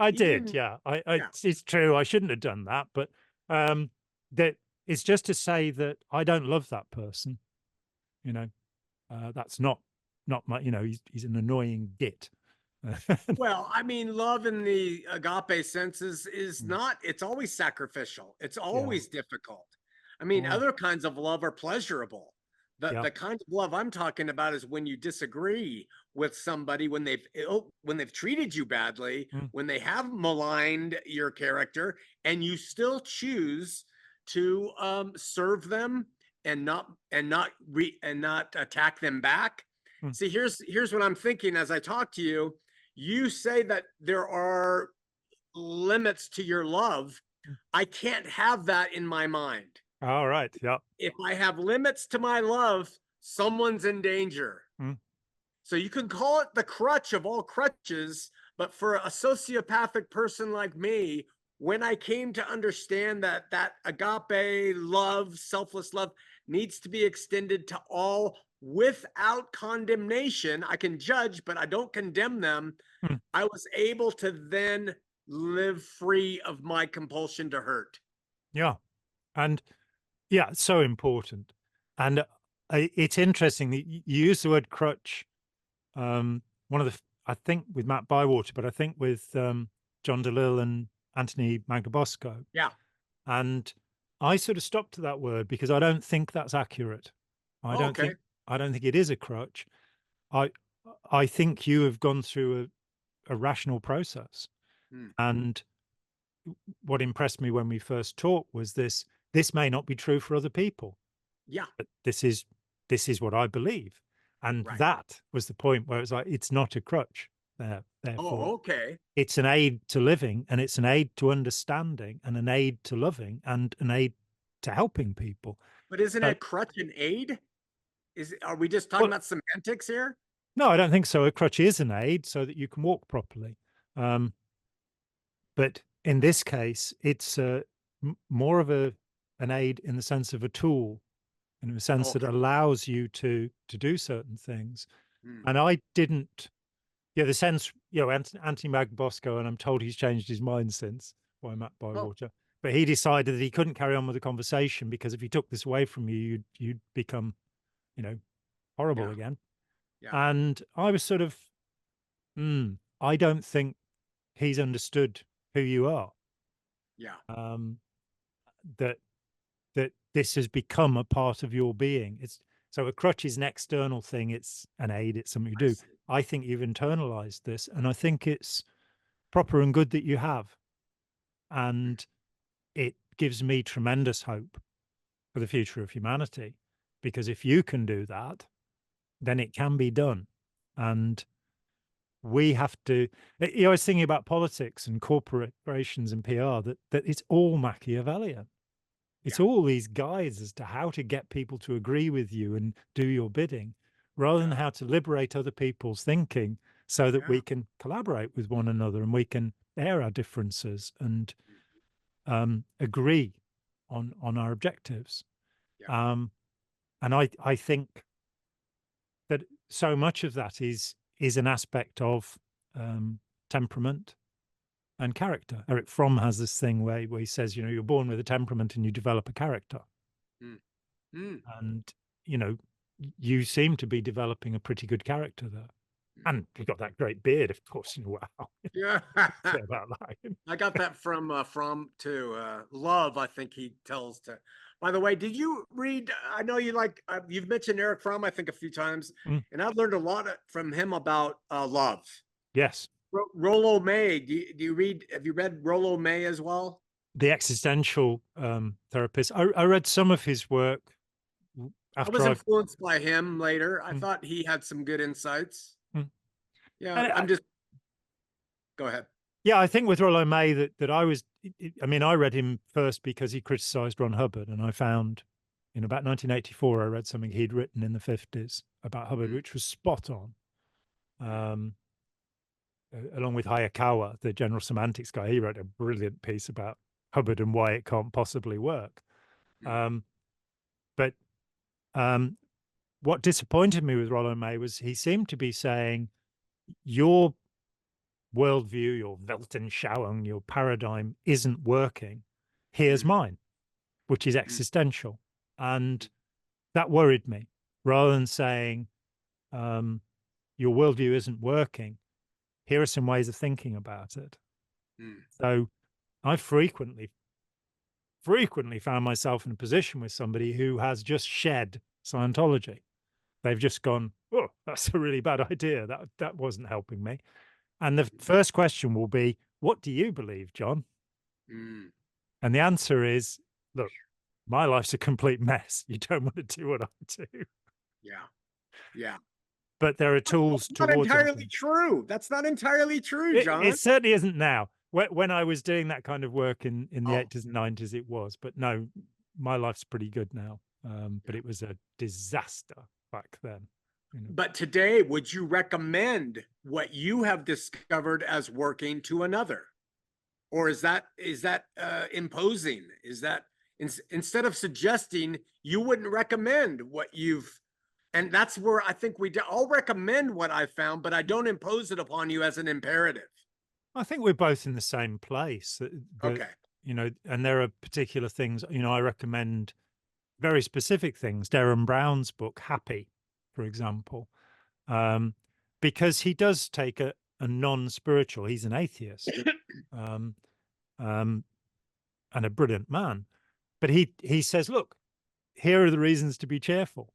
I You did, didn't. yeah. Yeah. It's true. I shouldn't have done that, but um, that it's just to say that I don't love that person. You know, that's not my. You know, he's an annoying git. Well, I mean, love in the agape sense is Mm, not, it's always sacrificial. It's yeah. always difficult. I mean, Oh, other kinds of love are pleasurable. yeah. The kind of love I'm talking about is when you disagree with somebody, when they've treated you badly, Mm, when they have maligned your character, and you still choose to serve them and not attack them back. mm, See, here's what I'm thinking as I talk to you. You say that there are limits to your love. mm. I can't have that in my mind. All right. Yeah. If I have limits to my love, someone's in danger. Mm, So you can call it the crutch of all crutches, but for a sociopathic person like me, when I came to understand that agape love, selfless love needs to be extended to all without condemnation, I can judge, but I don't condemn them. mm. I was able to then live free of my compulsion to hurt. Yeah. And yeah, it's so important. And it's interesting that you use the word crutch. One of the, I think with Matt Bywater, but I think with John DeLille and Anthony Magnabosco. Yeah. And I sort of stopped to that word because I don't think that's accurate. I Oh, don't okay. think I don't think it is a crutch. I I think you have gone through a rational process. Hmm. And what impressed me when we first talked was this may not be true for other people, Yeah. but this is what I believe. And Right. that was the point where it's like it's not a crutch therefore. Oh, okay. It's an aid to living and it's an aid to understanding and an aid to loving and an aid to helping people. But isn't So, a crutch an aid? Are we just talking well, about semantics here? no, I don't think so. A crutch is an aid so that you can walk properly. Um, but in this case, it's more of an aid in the sense of a tool, in a sense that Okay. allows you to do certain things. Hmm. And I didn't, yeah, the sense, you know, Anthony Magbosco, and I'm told he's changed his mind since by Matt Oh, Bywater. but he decided that he couldn't carry on with the conversation because if he took this away from you, you'd become, you know, horrible Yeah. again. Yeah. And I was sort of, I don't think he's understood who you are. Yeah. That this has become a part of your being. It's so a crutch is an external thing. It's an aid. It's something you I do. see. I think you've internalized this, and I think it's proper and good that you have. And it gives me tremendous hope for the future of humanity, because if you can do that, then it can be done. And we have to, I was thinking about politics and corporations and PR, that it's all Machiavellian. It's Yeah. all these guides as to how to get people to agree with you and do your bidding, rather than Yeah. how to liberate other people's thinking so that Yeah. we can collaborate with one another and we can air our differences and agree on our objectives. Yeah. Um, and I think that so much of that is an aspect of temperament and character. Eric Fromm has this thing where he says, you're born with a temperament and you develop a character. Mm. Mm. And, you seem to be developing a pretty good character there. Mm. And you've got that great beard, of course. Wow. Yeah. Say about that. I got that from too. Love, I think he tells to. By the way, did you read? I know you like. You've mentioned Eric Fromm, I think, a few times, Mm, and I've learned a lot from him about love. yes. Rollo May. Do you read? Have you read Rollo May as well? The existential therapist. I read some of his work I was after I've. influenced by him later. I Mm, thought he had some good insights. mm. Yeah, And I'm just. Go ahead. yeah, I think with Rollo May that I was, I mean, I read him first because he criticized Ron Hubbard. And I found in about 1984, I read something he'd written in the 50s about Hubbard, Mm, which was spot on. mm, Um, Along with Hayakawa, the general semantics guy, he wrote a brilliant piece about Hubbard and why it can't possibly work. mm, Um, but um, what disappointed me with Rollo May was he seemed to be saying, your worldview, your Weltanschauung, your paradigm isn't working. Here's mm, mine, which is mm, existential. And that worried me. Rather than saying, um, your worldview isn't working, here are some ways of thinking about it. mm. So I frequently found myself in a position with somebody who has just shed Scientology. They've just gone, oh, that's a really bad idea. That wasn't helping me. And the first question will be, what do you believe, John? Mm. And the answer is, look, my life's a complete mess. You don't want to do what I do. Yeah. Yeah. But there are That's tools not towards entirely anything. true. That's not entirely true, John. It certainly isn't now. When I was doing that kind of work in the Oh, 80s and 90s, it was. But no, my life's pretty good now. But yeah. it was a disaster back then. But today, would you recommend what you have discovered as working to another? Or is that imposing? Is that instead of suggesting, you wouldn't recommend what you've, and that's where I think I'll recommend what I found, but I don't impose it upon you as an imperative. I think we're both in the same place. Okay. And there are particular things. I recommend very specific things. Darren Brown's book, Happy, for example, um, because he does take a non-spiritual. He's an atheist, um, um, and a brilliant man. But he says, look, here are the reasons to be cheerful.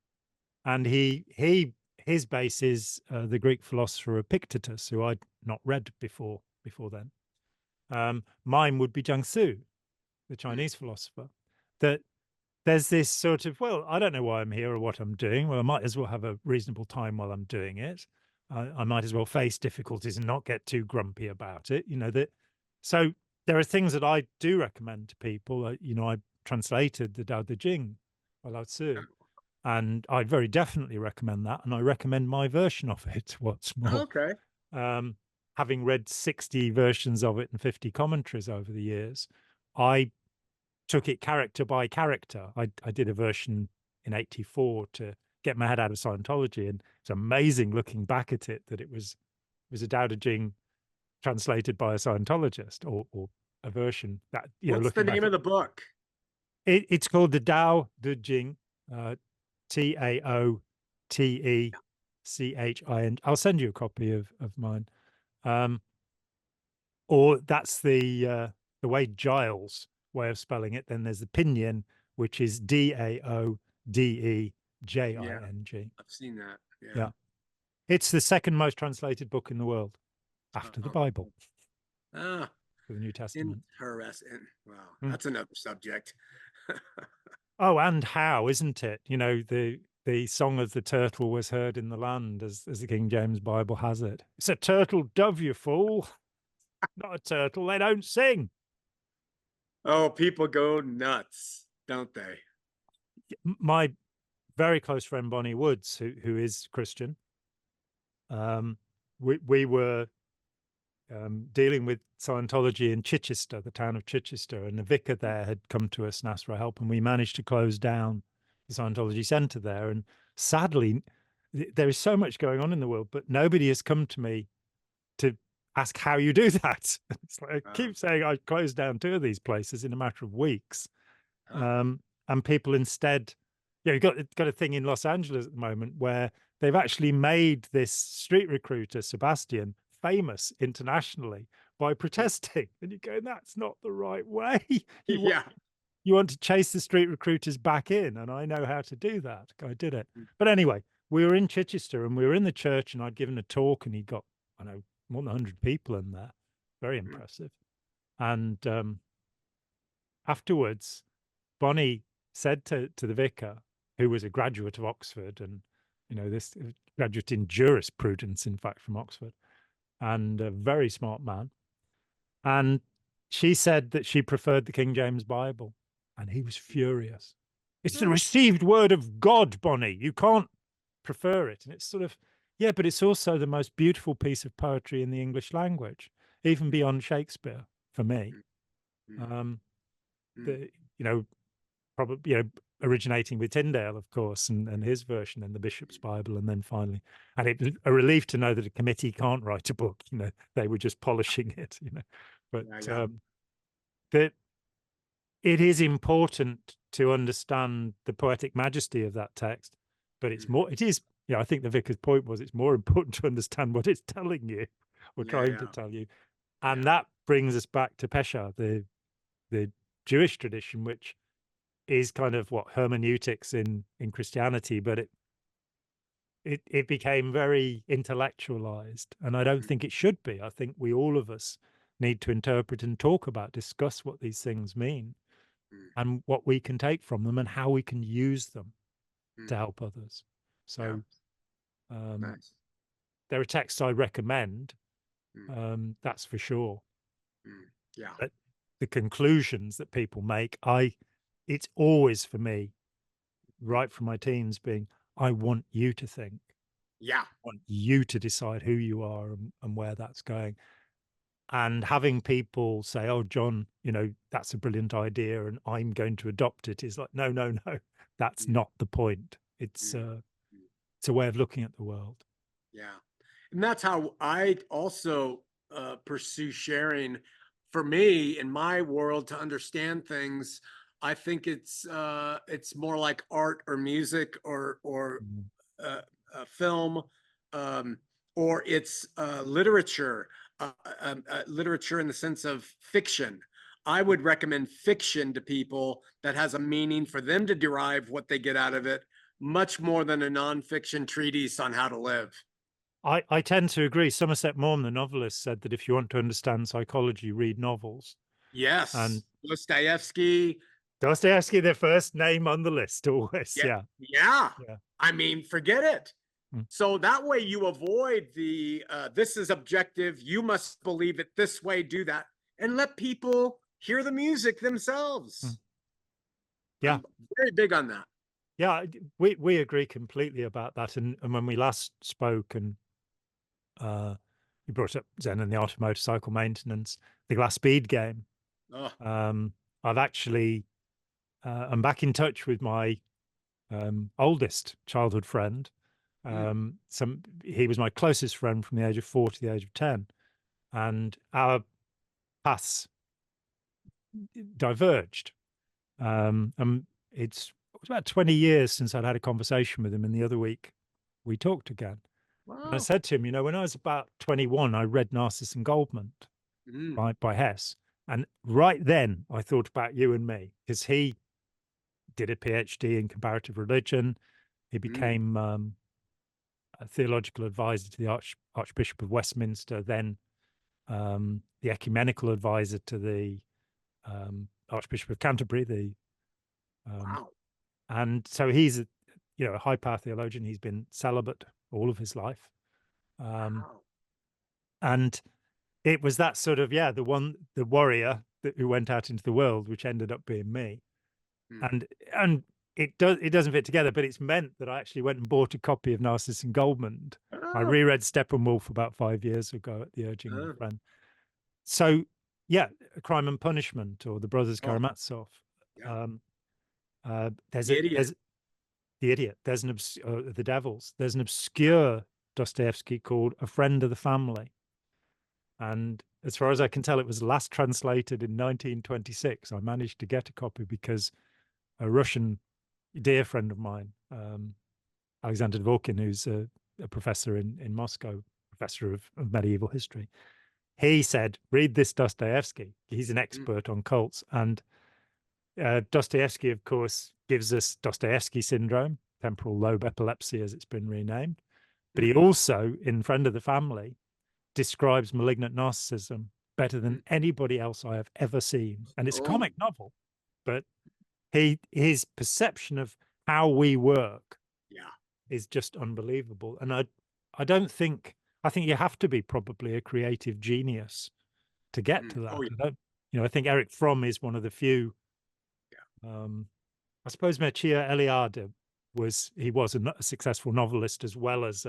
And his base is the Greek philosopher Epictetus, who I'd not read before then. Mine would be Jiangsu, the Mm, Chinese philosopher. That there's this sort of, well, I don't know why I'm here or what I'm doing. Well, I might as well have a reasonable time while I'm doing it. I might as well face difficulties and not get too grumpy about it. So there are things that I do recommend to people. I translated the Tao Te Ching by Lao Tzu, and I very definitely recommend that. And I recommend my version of it. What's more, okay. um, having read 60 versions of it and 50 commentaries over the years, I took it character by character. I did a version in '84 to get my head out of Scientology, and it's amazing looking back at it that it was a Tao Te Ching translated by a Scientologist, or a version that, What's the looking back name at of the book? it's called the Tao Te Ching, Taotechin. I'll send you a copy of mine. Um, or that's the way Giles way of spelling it. Then there's the pinyin, which is Yeah, Daodejing. I've seen that. Yeah, Yeah. it's the second most translated book in the world after the Oh, Bible, ah, for the New Testament. interesting. Wow, Mm. that's another subject. Oh, and how, isn't it? The song of the turtle was heard in the land, as the King James Bible has it. It's a turtle dove, you fool. Not a turtle. They don't sing. Oh, people go nuts, don't they? My very close friend Bonnie Woods, who is Christian, we were dealing with Scientology in Chichester, the town of Chichester, and the vicar there had come to us and asked for help, and we managed to close down the Scientology centre there. And sadly, there is so much going on in the world, but nobody has come to me to ask how you do that. It's like I keep saying I closed down 2 of these places in a matter of weeks, and people instead, you've got a thing in Los Angeles at the moment where they've actually made this street recruiter Sebastian famous internationally by protesting, and you're going, that's not the right way. you want Yeah. you want to chase the street recruiters back in, and I know how to do that. I did it. But anyway, we were in Chichester and we were in the church, and I'd given a talk, and he'd got, I know, more than 100 people in there. Very impressive. And afterwards, Bonnie said to the vicar, who was a graduate of Oxford, and this graduate in jurisprudence, in fact, from Oxford, and a very smart man. And she said that she preferred the King James Bible, and he was furious. It's the received word of God, Bonnie. You can't prefer it. And it's sort of, yeah, but it's also the most beautiful piece of poetry in the English language, even beyond Shakespeare for me. Um, the probably originating with Tyndale, of course, and his version and the Bishop's Bible, and then finally, and it's a relief to know that a committee can't write a book. They were just polishing it. But Yeah. that it is important to understand the poetic majesty of that text, but it's more. It is. I think the vicar's point was it's more important to understand what it's telling you or trying to tell you, and that brings us back to Pesha, the Jewish tradition, which is kind of what hermeneutics in Christianity, but it became very intellectualized, and I don't think it should be. I think we, all of us, need to interpret and talk about, discuss what these things mean, and what we can take from them, and how we can use them to help others. So Nice. there are texts I recommend, that's for sure. Yeah. But the conclusions that people make, it's always for me, right from my teens, being, I want you to think. Yeah. I want you to decide who you are and where that's going. And having people say, oh, John, that's a brilliant idea and I'm going to adopt it, is like, no, no, no, that's not the point. It's a way of looking at the world. Yeah. And that's how I also pursue sharing. For me, in my world, to understand things, I think it's more like art or music or film, or it's literature, literature in the sense of fiction. I would recommend fiction to people that has a meaning for them to derive what they get out of it, much more than a nonfiction treatise on how to live. I tend to agree. Somerset Maugham, the novelist, said that if you want to understand psychology, read novels. Yes. And Dostoevsky. Dostoevsky, their first name on the list, always. Yeah. Yeah. Yeah. Yeah. I mean, forget it. So that way you avoid the this is objective, you must believe it this way, do that, and let people hear the music themselves. Yeah. I'm very big on that. Yeah, we agree completely about that. And when we last spoke, and you brought up Zen and the art of motorcycle maintenance, the Glass Speed game. Oh. I've actually I'm back in touch with my oldest childhood friend. He was my closest friend from the age of 4 to the age of 10, and our paths diverged. And it was about 20 years since I'd had a conversation with him, and the other week we talked again. And I Wow. said to him, when I was about 21, I read Narcissus and Goldmund Mm, by Hess. And right then I thought about you and me, because he did a PhD in comparative religion. He mm, became a theological advisor to the Archbishop of Westminster, then the ecumenical advisor to the Archbishop of Canterbury. Um, wow. and so he's a high power theologian. He's been celibate all of his life, Wow. and it was that sort of the warrior who went out into the world, which ended up being me. Mm. And it doesn't fit together, but it's meant that I actually went and bought a copy of Narcissus and Goldmund. I Oh, reread Steppenwolf about 5 years ago at the urging of a uh, friend. So yeah, Crime and Punishment or the Brothers oh, Karamazov. yeah. Um, The idiot. there's the idiot. There's the devils. There's an obscure Dostoevsky called A Friend of the Family, and as far as I can tell, it was last translated in 1926. I managed to get a copy because a Russian dear friend of mine, Alexander Dvorkin, who's a professor in Moscow, professor of medieval history, he said, read this Dostoevsky. He's an Mm, expert on cults. And Dostoevsky, of course, gives us Dostoevsky syndrome, temporal lobe epilepsy, as it's been renamed. But he mhm, also, in Friend of the Family, describes malignant narcissism better mm. than anybody else I have ever seen. And it's a Oh, comic novel, but his perception of how we work yeah. is just unbelievable. And I think you have to be probably a creative genius to get Mm. to Oh, that. yeah. I think Eric Fromm is one of the few. Yeah. I suppose Mircea Eliade was a successful novelist as well as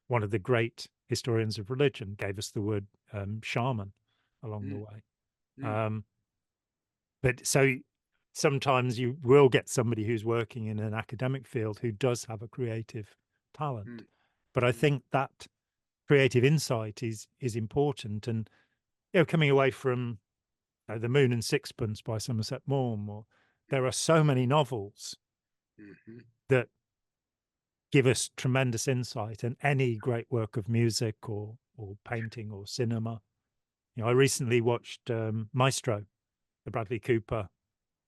one of the great historians of religion. Gave us the word shaman along the Mm, way. mm, Um, but so sometimes you will get somebody who's working in an academic field who does have a creative talent. mm, But I mm, think that creative insight is important. And coming away from The Moon and Sixpence by Somerset Maugham, or there are so many novels mhm. that give us tremendous insight, and any great work of music or painting or cinema. I recently watched Maestro, the Bradley Cooper,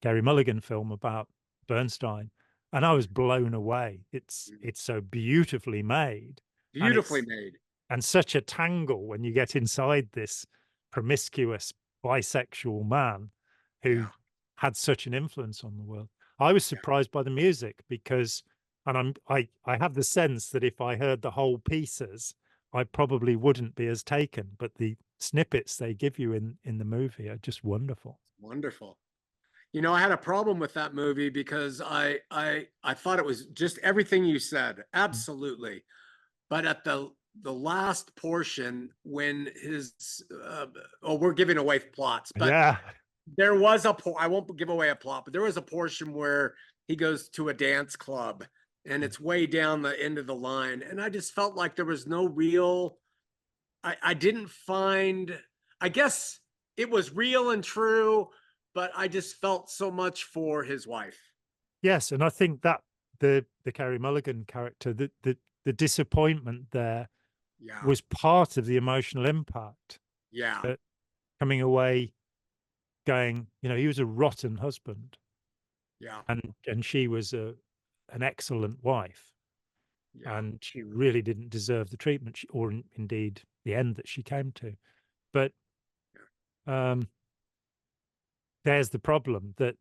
Gary Mulligan film about Bernstein, and I was blown away. Mm. It's so beautifully made, and Beautifully made. such a tangle when you get inside this promiscuous bisexual man who Yeah. had such an influence on the world. I was Yeah. surprised by the music because, and I have the sense that if I heard the whole pieces, I probably wouldn't be as taken. But the snippets they give you in the movie are just wonderful. Wonderful. I had a problem with that movie because I thought it was just everything you said. Absolutely. But at the last portion when we're giving away plots, but Yeah, there was I won't give away a plot, but there was a portion where he goes to a dance club and it's way down the end of the line. And I just felt like there was no real, I didn't find, I guess it was real and true, but I just felt so much for his wife. yes, and I think that the Carey Mulligan character, the disappointment there Yeah. was part of the emotional impact. Yeah. That coming away going, he was a rotten husband, Yeah. and she was an excellent wife, Yeah. and she really didn't deserve the treatment or indeed the end that she came to. But um, there's the problem that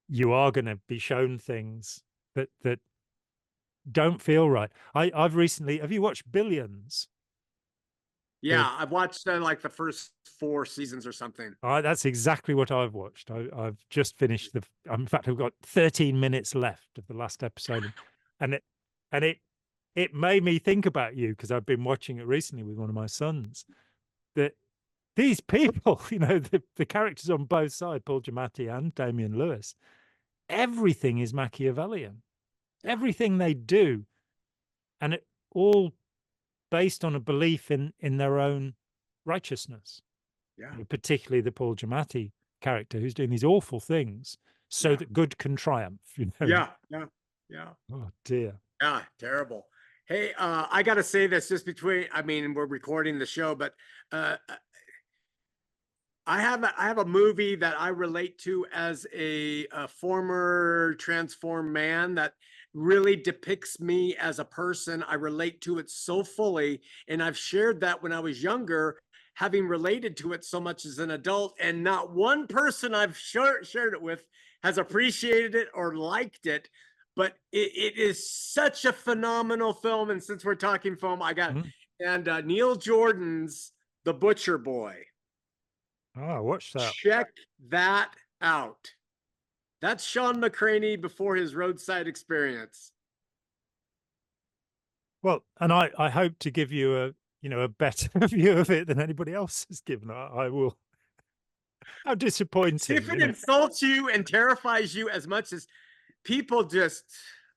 you are going to be shown things that don't feel right. I've recently, have you watched Billions? The Yeah. I've watched like the first 4 seasons or something. That's exactly what I've watched. I've just finished in fact, I've got 13 minutes left of the last episode, and it made me think about you because I've been watching it recently with one of my sons. That these people, the characters on both sides, Paul Giamatti and Damian Lewis, everything is Machiavellian. Yeah. Everything they do, and it all based on a belief in their own righteousness. Yeah. Particularly the Paul Giamatti character who's doing these awful things so Yeah. that good can triumph, you know? Yeah. Yeah. Yeah. Oh dear. Yeah. Terrible. Hey, I got to say this just between, I mean, we're recording the show, but uh, I have a movie that I relate to as a former transformed man that really depicts me as a person. I relate to it so fully, and I've shared that when I was younger, having related to it so much as an adult, and not one person I've shared it with has appreciated it or liked it. But it is such a phenomenal film, and since we're talking film, I got Mm. and Neil Jordan's The Butcher Boy. Oh, watch that. Check that out. That's Shawn McCraney before his roadside experience. Well, and I hope to give you a, you know, a better view of it than anybody else has given. I will. How disappointing, If you it know. insults you and terrifies you as much as people just,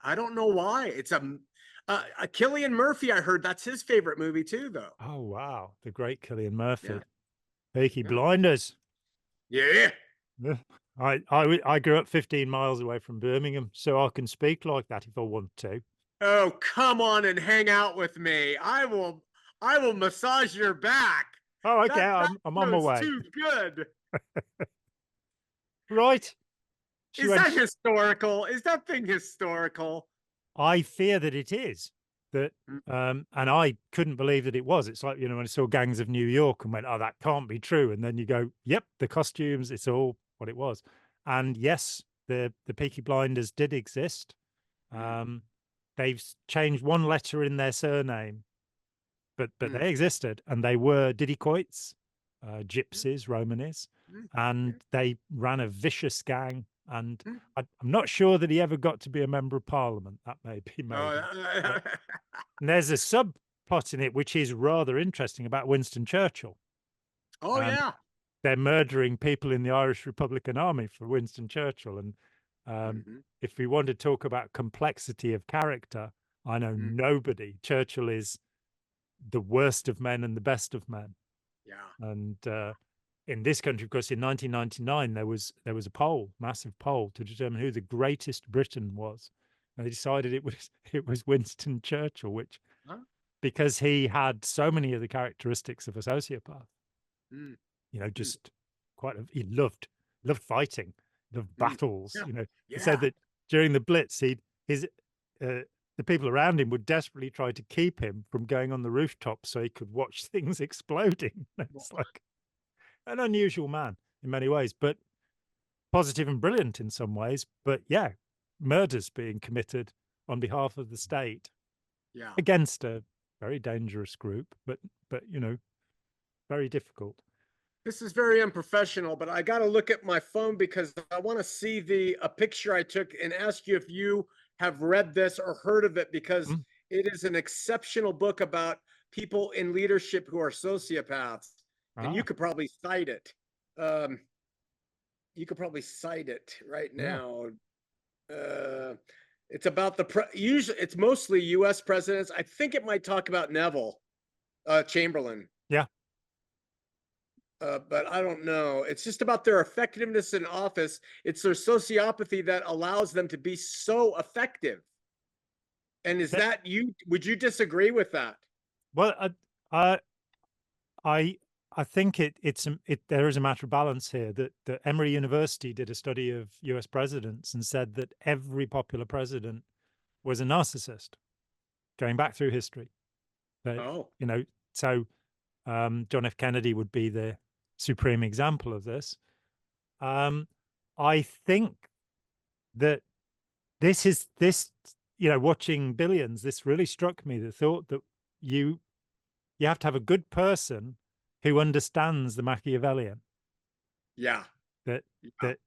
I don't know why. It's a Killian Murphy. I heard that's his favorite movie too, though. Oh wow, the great Cillian Yeah, Murphy. Peaky yeah, Blinders. yeah. Yeah. I grew up 15 miles away from Birmingham, so I can speak like that if I want to. Oh, come on and hang out with me. I will massage your back. Oh, okay, That I'm on my show's way. too good. Right. She Is went. that historical? Is that thing historical? I fear that it is. That, Mm, and I couldn't believe that it was. It's like, you know, when I saw Gangs of New York and went, "Oh, that can't be true," and then you go, "Yep, the costumes, it's all what it was." And yes, the Peaky Blinders did exist. mm, Um, they've changed one letter in their surname, but mm, they existed, and they were Didycoites, mm, gypsies, Romanes, mm, and yeah, they ran a vicious gang. And mm. I'm not sure that he ever got to be a member of parliament. That may be Oh, maybe. But and there's a subplot in it which is rather interesting about Winston Churchill, oh and yeah. they're murdering people in the Irish Republican Army for Winston Churchill. And Mhm, if we want to talk about complexity of character, I know mm, nobody. Churchill is the worst of men and the best of men. yeah. And in this country, of course, in 1999, there was a poll, massive poll, to determine who the greatest Briton was. And they decided it was it was Winston Churchill, which, Huh? because he had so many of the characteristics of a sociopath. Mm, You know, mm, just he loved fighting, loved mm. battles. Yeah, You know, he said yeah. that during the Blitz, his the people around him would desperately try to keep him from going on the rooftop so he could watch things exploding. Well, It's like an unusual man in many ways, but positive and brilliant in some ways. But yeah, murders being committed on behalf of the state yeah. against a very dangerous group, but you know, very difficult. This is very unprofessional, but I got to look at my phone because I want to see the a picture I took and ask you if you have read this or heard of it because Mm. it is an exceptional book about people in leadership who are sociopaths, and you Ah, could probably cite it. Um, you could probably cite it right yeah, now. Uh, it's about usually it's mostly U.S. presidents. I think it might talk about Neville Chamberlain, yeah. but I don't know. It's just about their effectiveness in office. It's their sociopathy that allows them to be so effective. And is That, that you? Would you disagree with that? well, I, I, I think there is a matter of balance here. That Emory University did a study of U.S. presidents and said that every popular president was a narcissist going back through history. That, Oh, you know, so John F. Kennedy would be the supreme example of this. I think that this, you know, watching Billions, this really struck me, the thought that you you have to have a good person who understands the Machiavellian. yeah, That yeah, that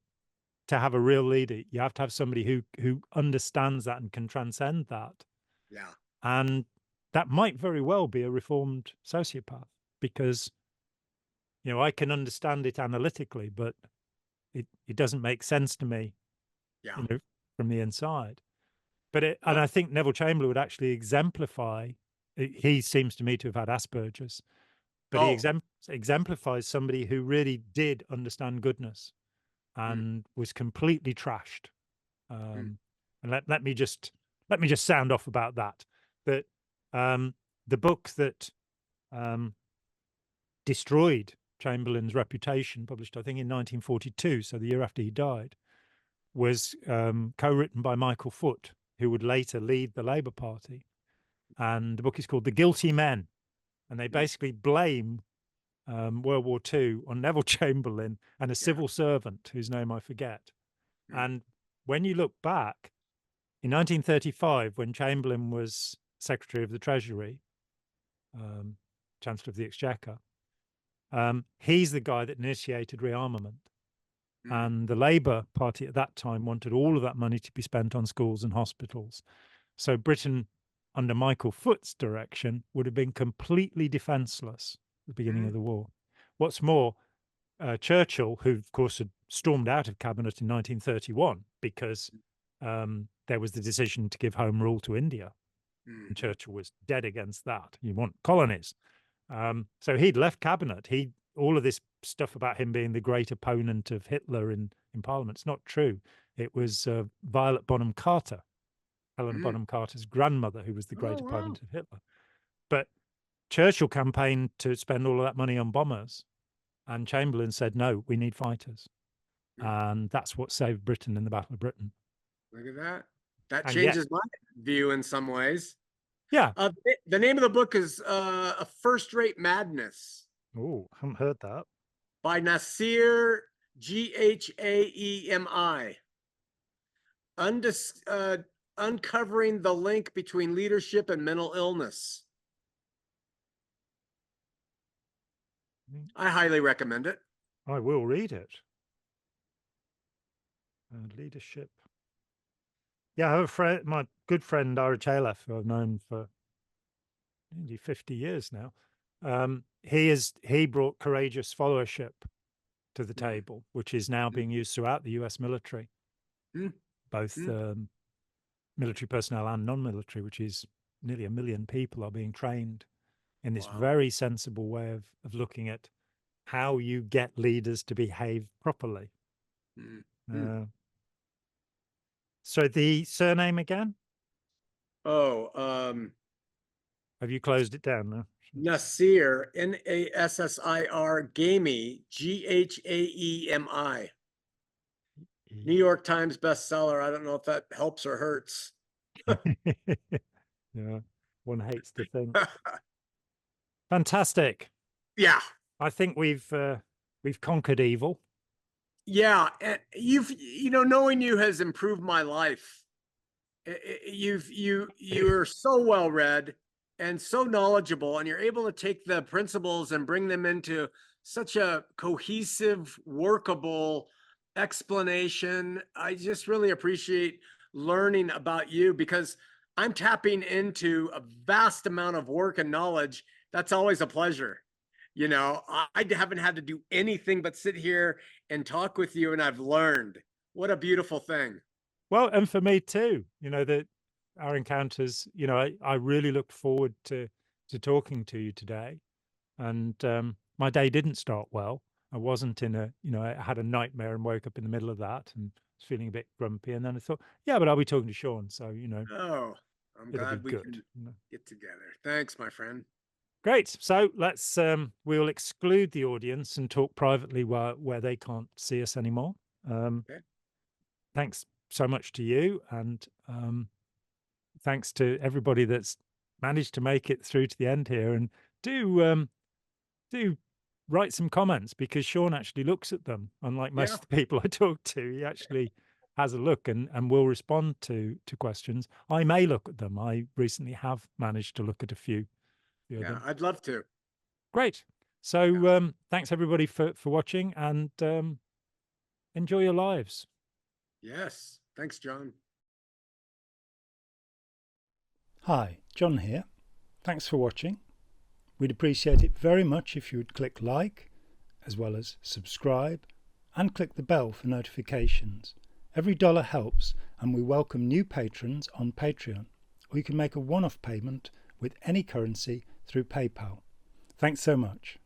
to have a real leader, you have to have somebody who understands that and can transcend that. yeah. And that might very well be a reformed sociopath, because you know I can understand it analytically, but it doesn't make sense to me, Yeah. you know, from the inside. But and Well, I think Neville Chamberlain would actually exemplify. He seems to me to have had Asperger's, but he oh, exemplifies somebody who really did understand goodness. and was completely trashed. Mm. And let me just sound off about that. That the book that destroyed Chamberlain's reputation, published I think in 1942, so the year after he died, was co-written by Michael Foot, who would later lead the Labour Party. And the book is called The Guilty Men. And they basically blame World War II on Neville Chamberlain and a civil servant whose name I forget. And when you look back, in 1935, when Chamberlain was Secretary of the Treasury, Chancellor of the Exchequer, he's the guy that initiated rearmament. And the Labour Party at that time wanted all of that money to be spent on schools and hospitals. So Britain, under Michael Foot's direction, would have been completely defenceless at the beginning of the war. What's more, Churchill, who of course had stormed out of cabinet in 1931 because there was the decision to give home rule to India, and Churchill was dead against that. You want colonies. So he'd left cabinet. All of this stuff about him being the great opponent of Hitler in Parliament, it's not true. It was Violet Bonham Carter, Helena Bonham Carter's grandmother, who was the great opponent of Hitler. But Churchill campaigned to spend all of that money on bombers, and Chamberlain said, no, we need fighters. And that's what saved Britain in the Battle of Britain. Look at that. That And changes my view in some ways. Yeah. The name of the book is A First-Rate Madness. Oh, haven't heard that. By Nasir Ghaemi. Uncovering the link between leadership and mental illness. I highly recommend it. I will read it. Leadership. Yeah, I have a friend, my good friend Ira Chalef, who I've known for nearly 50 years now. He brought courageous followership to the table, which is now being used throughout the US military, both military personnel and non-military, which is nearly 1 million people are being trained in this very sensible way of looking at how you get leaders to behave properly. So the surname again? Oh, have you closed it down now? Nasir, Nassir, Ghaemi, Ghaemi. New York Times bestseller. I don't know if that helps or hurts. Yeah, one hates to think. Fantastic. Yeah, I think we've conquered evil. Yeah, and knowing you has improved my life. You're so well read and so knowledgeable, and you're able to take the principles and bring them into such a cohesive, workable explanation. I just really appreciate learning about you, because I'm tapping into a vast amount of work and knowledge. That's always a pleasure. I haven't had to do anything but sit here and talk with you, and I've learned. What a beautiful thing. Well, and for me too, that our encounters, I really looked forward to talking to you today. And my day didn't start well. I wasn't in I had a nightmare and woke up in the middle of that and was feeling a bit grumpy. And then I thought, yeah, but I'll be talking to Shawn. So, Oh, I'm glad we can get together. Thanks, my friend. Great. So let's we'll exclude the audience and talk privately where they can't see us anymore. Okay. Thanks so much to you, and thanks to everybody that's managed to make it through to the end here. And do write some comments, because Shawn actually looks at them. Unlike most of the people I talk to, he actually has a look and will respond to questions. I may look at them. I recently have managed to look at a few. Yeah, I'd love to. Great. So thanks everybody for watching, and enjoy your lives. Yes. Thanks, John. Hi, John here. Thanks for watching. We'd appreciate it very much if you would click like, as well as subscribe, and click the bell for notifications. Every dollar helps, and we welcome new patrons on Patreon, or you can make a one-off payment with any currency through PayPal. Thanks so much.